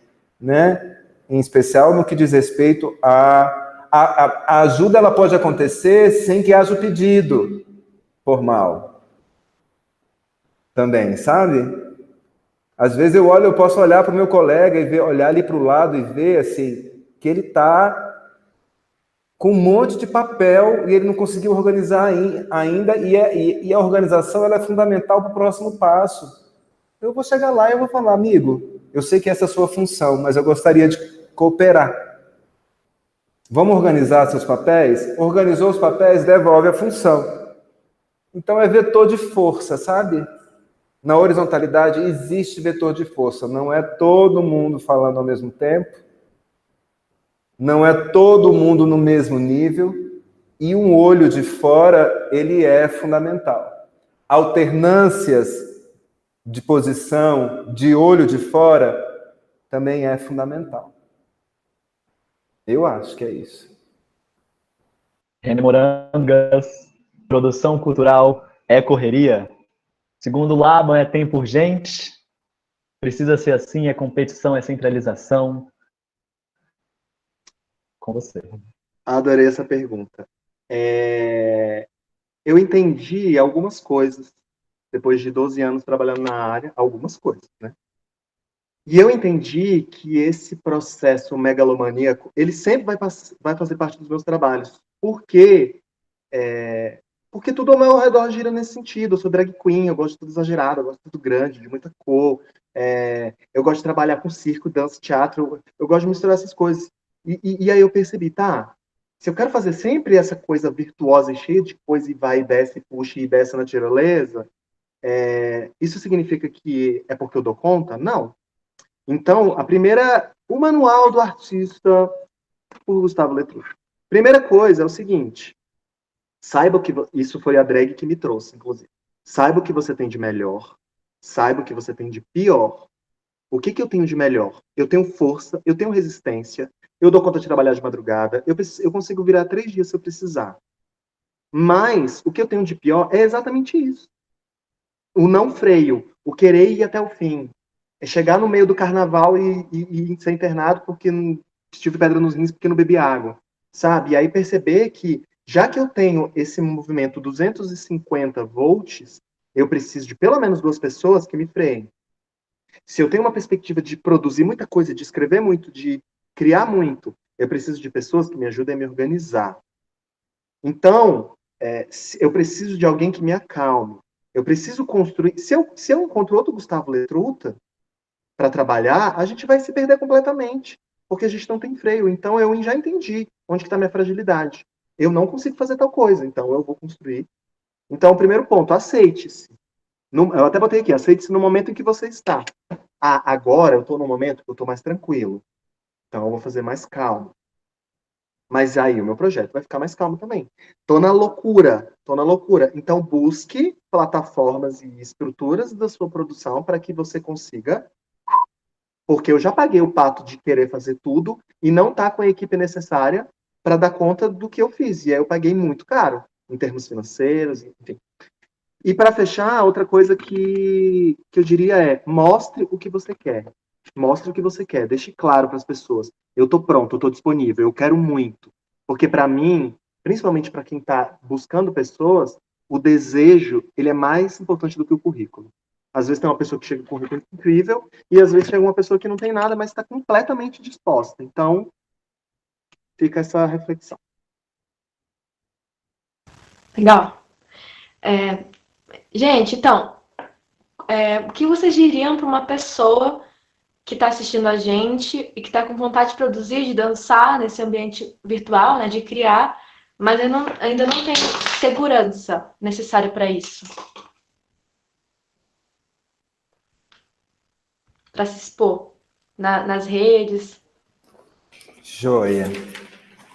né? Em especial no que diz respeito a ajuda, ela pode acontecer sem que haja o pedido formal. Também, sabe? Às vezes eu posso olhar para o meu colega e olhar ali para o lado e ver assim, que ele está com um monte de papel e ele não conseguiu organizar ainda, e a organização ela é fundamental para o próximo passo. Eu vou chegar lá e eu vou falar, amigo, eu sei que essa é a sua função, mas eu gostaria de cooperar. Vamos organizar seus papéis? Organizou os papéis, devolve a função. Então é vetor de força, sabe? Na horizontalidade existe vetor de força, não é todo mundo falando ao mesmo tempo, não é todo mundo no mesmo nível, e um olho de fora, ele é fundamental. Alternâncias de posição, de olho de fora, também é fundamental. Eu acho que é isso. René Morangas, produção cultural é correria? Segundo o Laban, é tempo urgente? Precisa ser assim? É competição, é centralização? Com você. Adorei essa pergunta. Eu entendi algumas coisas, depois de 12 anos trabalhando na área, algumas coisas, né? E eu entendi que esse processo megalomaníaco, ele sempre vai fazer parte dos meus trabalhos. Por quê? Porque tudo ao meu redor gira nesse sentido. Eu sou drag queen, eu gosto de tudo exagerado, eu gosto de tudo grande, de muita cor. Eu gosto de trabalhar com circo, dança, teatro. Eu gosto de misturar essas coisas. E aí eu percebi, tá, se eu quero fazer sempre essa coisa virtuosa e cheia de coisa e vai e desce, puxa e desce na tirolesa, isso significa que é porque eu dou conta? Não. Então, o manual do artista, por Gustavo Letruch. Primeira coisa é o seguinte, saiba que isso foi a drag que me trouxe, inclusive. Saiba o que você tem de melhor, saiba o que você tem de pior. O que eu tenho de melhor? Eu tenho força, eu tenho resistência, eu dou conta de trabalhar de madrugada, eu consigo virar 3 dias se eu precisar. Mas o que eu tenho de pior é exatamente isso. O não freio, o querer ir até o fim. É chegar no meio do carnaval e ser internado porque tive pedra nos rins porque não bebi água. Sabe? E aí perceber que, já que eu tenho esse movimento 250 volts, eu preciso de pelo menos 2 pessoas que me freiem. Se eu tenho uma perspectiva de produzir muita coisa, de escrever muito, de criar muito, eu preciso de pessoas que me ajudem a me organizar. Então, eu preciso de alguém que me acalme. Eu preciso construir. Se eu encontro outro Gustavo Letruta para trabalhar, a gente vai se perder completamente, porque a gente não tem freio. Então, eu já entendi onde está minha fragilidade. Eu não consigo fazer tal coisa, então eu vou construir. Então, o primeiro ponto, aceite-se. Eu até botei aqui, aceite-se no momento em que você está. Agora eu estou no momento que eu estou mais tranquilo. Então, eu vou fazer mais calmo. Mas aí o meu projeto vai ficar mais calmo também. Tô na loucura. Então, busque plataformas e estruturas da sua produção para que você consiga. Porque eu já paguei o pato de querer fazer tudo e não tá com a equipe necessária para dar conta do que eu fiz. E aí eu paguei muito caro, em termos financeiros, enfim. E para fechar, outra coisa que eu diria é: mostre o que você quer. Mostre o que você quer, deixe claro para as pessoas. Eu estou pronto, eu estou disponível, eu quero muito. Porque para mim, principalmente para quem está buscando pessoas, o desejo ele é mais importante do que o currículo. Às vezes tem uma pessoa que chega com um currículo incrível e às vezes chega uma pessoa que não tem nada, mas está completamente disposta. Então, fica essa reflexão. Legal. Gente, então, o que vocês diriam para uma pessoa que está assistindo a gente e que está com vontade de produzir, de dançar nesse ambiente virtual, né, de criar, mas ainda não tem segurança necessária para isso? Para se expor nas redes. Joia.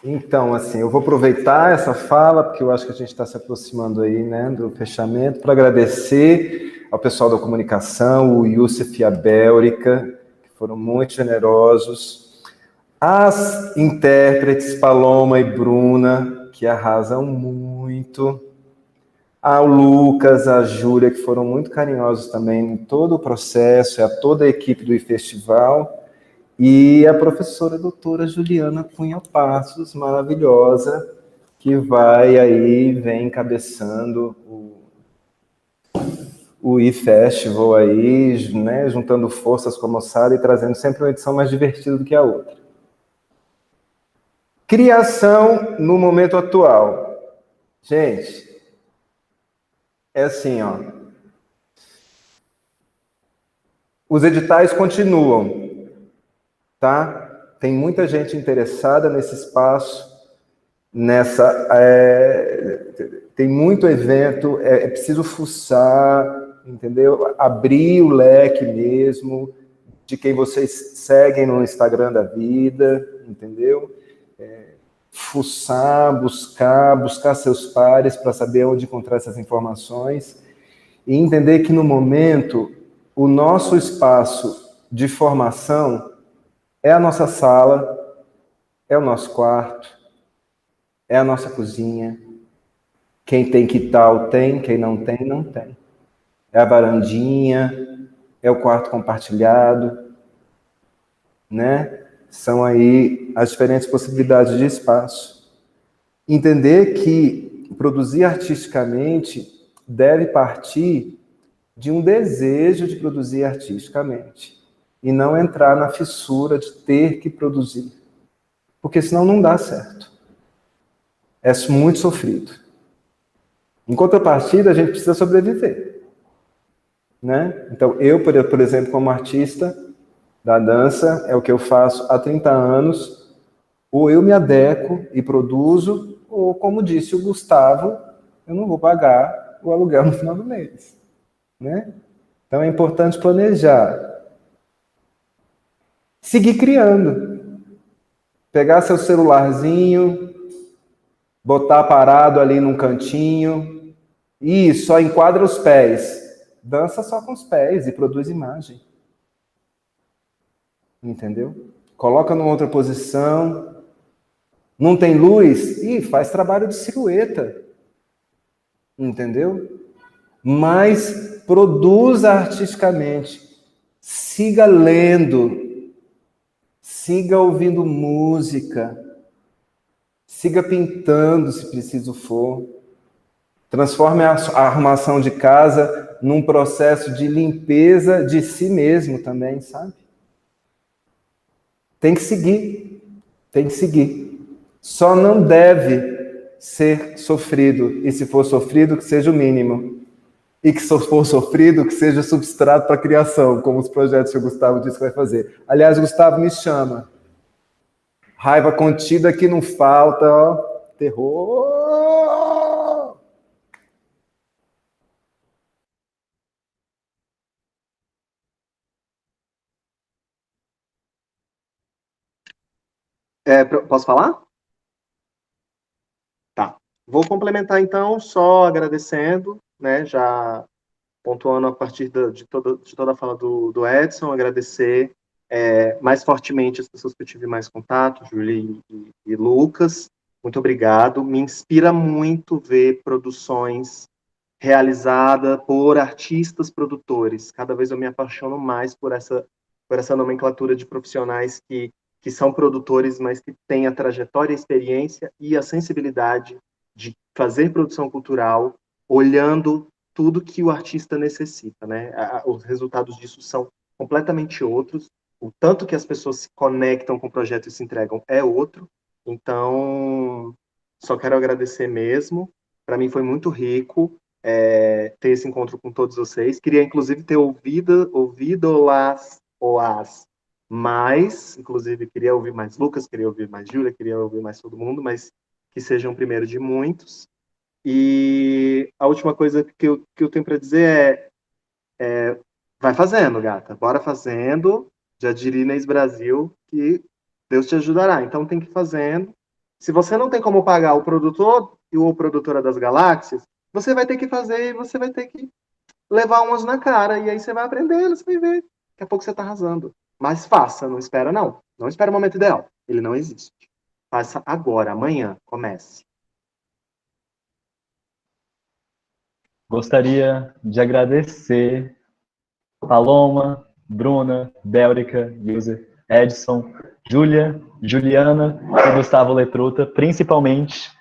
Então, assim, eu vou aproveitar essa fala, porque eu acho que a gente está se aproximando aí, né, do fechamento, para agradecer ao pessoal da comunicação, o Youssef e a Bélrica, que foram muito generosos, as intérpretes Paloma e Bruna, que arrasam muito, ao Lucas, a Júlia, que foram muito carinhosos também em todo o processo, a toda a equipe do festival, e a professora doutora Juliana Cunha Passos, maravilhosa, que vem encabeçando o e-festival aí, né, juntando forças com a moçada e trazendo sempre uma edição mais divertida do que a outra. Criação no momento atual. Gente, é assim, ó. Os editais continuam, tá? Tem muita gente interessada nesse espaço, tem muito evento, é preciso fuçar, entendeu? Abrir o leque mesmo de quem vocês seguem no Instagram da vida, entendeu? Fuçar, buscar seus pares para saber onde encontrar essas informações e entender que no momento o nosso espaço de formação é a nossa sala, é o nosso quarto, é a nossa cozinha. Quem tem quintal tem, quem não tem, não tem. É a varandinha, é o quarto compartilhado, né? São aí as diferentes possibilidades de espaço. Entender que produzir artisticamente deve partir de um desejo de produzir artisticamente e não entrar na fissura de ter que produzir, porque senão não dá certo. É muito sofrido. Em contrapartida, a gente precisa sobreviver, né? Então, eu, por exemplo, como artista da dança, é o que eu faço há 30 anos, ou eu me adequo e produzo, ou, como disse o Gustavo, eu não vou pagar o aluguel no final do mês, né? Então, é importante planejar. Seguir criando. Pegar seu celularzinho, botar parado ali num cantinho, e só enquadra os pés. Dança só com os pés e produz imagem. Entendeu? Coloca numa outra posição. Não tem luz? Faz trabalho de silhueta. Entendeu? Mas produza artisticamente. Siga lendo. Siga ouvindo música. Siga pintando, se preciso for. Transforme a arrumação de casa num processo de limpeza de si mesmo também, sabe? Tem que seguir. Tem que seguir. Só não deve ser sofrido. E se for sofrido, que seja o mínimo. E que se for sofrido, que seja substrato para a criação, como os projetos que o Gustavo disse que vai fazer. Aliás, Gustavo me chama. Raiva contida que não falta, ó. Terror! Posso falar? Tá. Vou complementar, então, só agradecendo, né, já pontuando a partir de toda a fala do Edson, agradecer mais fortemente as pessoas que eu tive mais contato, Julie e Lucas. Muito obrigado. Me inspira muito ver produções realizada por artistas produtores. Cada vez eu me apaixono mais por essa nomenclatura de profissionais que são produtores, mas que têm a trajetória, a experiência e a sensibilidade de fazer produção cultural, olhando tudo que o artista necessita, né? Os resultados disso são completamente outros. O tanto que as pessoas se conectam com o projeto e se entregam é outro. Então, só quero agradecer mesmo. Para mim foi muito rico ter esse encontro com todos vocês. Queria, inclusive, ter ouvido as mais, inclusive, queria ouvir mais Lucas, queria ouvir mais Júlia, queria ouvir mais todo mundo, mas que sejam o primeiro de muitos. E a última coisa que eu tenho para dizer vai fazendo, gata, bora fazendo, já diria Inês Brasil, que Deus te ajudará. Então tem que ir fazendo. Se você não tem como pagar o produtor e o produtora das galáxias, você vai ter que fazer e você vai ter que levar umas na cara, e aí você vai aprendendo, você vai ver. Daqui a pouco você tá arrasando. Mas faça, não espera não. Não espera o momento ideal. Ele não existe. Faça agora, amanhã, comece. Gostaria de agradecer Paloma, Bruna, Bélrica, User, Edson, Júlia, Juliana e Gustavo Letruta, principalmente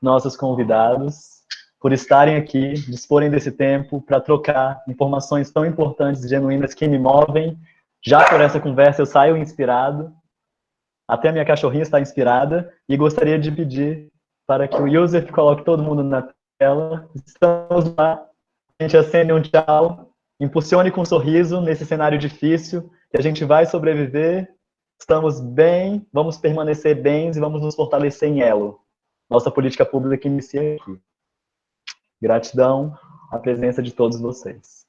nossos convidados, por estarem aqui, disporem desse tempo para trocar informações tão importantes e genuínas que me movem. Já por essa conversa eu saio inspirado, até a minha cachorrinha está inspirada, e gostaria de pedir para que o User coloque todo mundo na tela. Estamos lá, a gente acende um tchau, impulsione com um sorriso nesse cenário difícil, que a gente vai sobreviver, estamos bem, vamos permanecer bens e vamos nos fortalecer em elo. Nossa política pública inicia aqui. Gratidão à presença de todos vocês.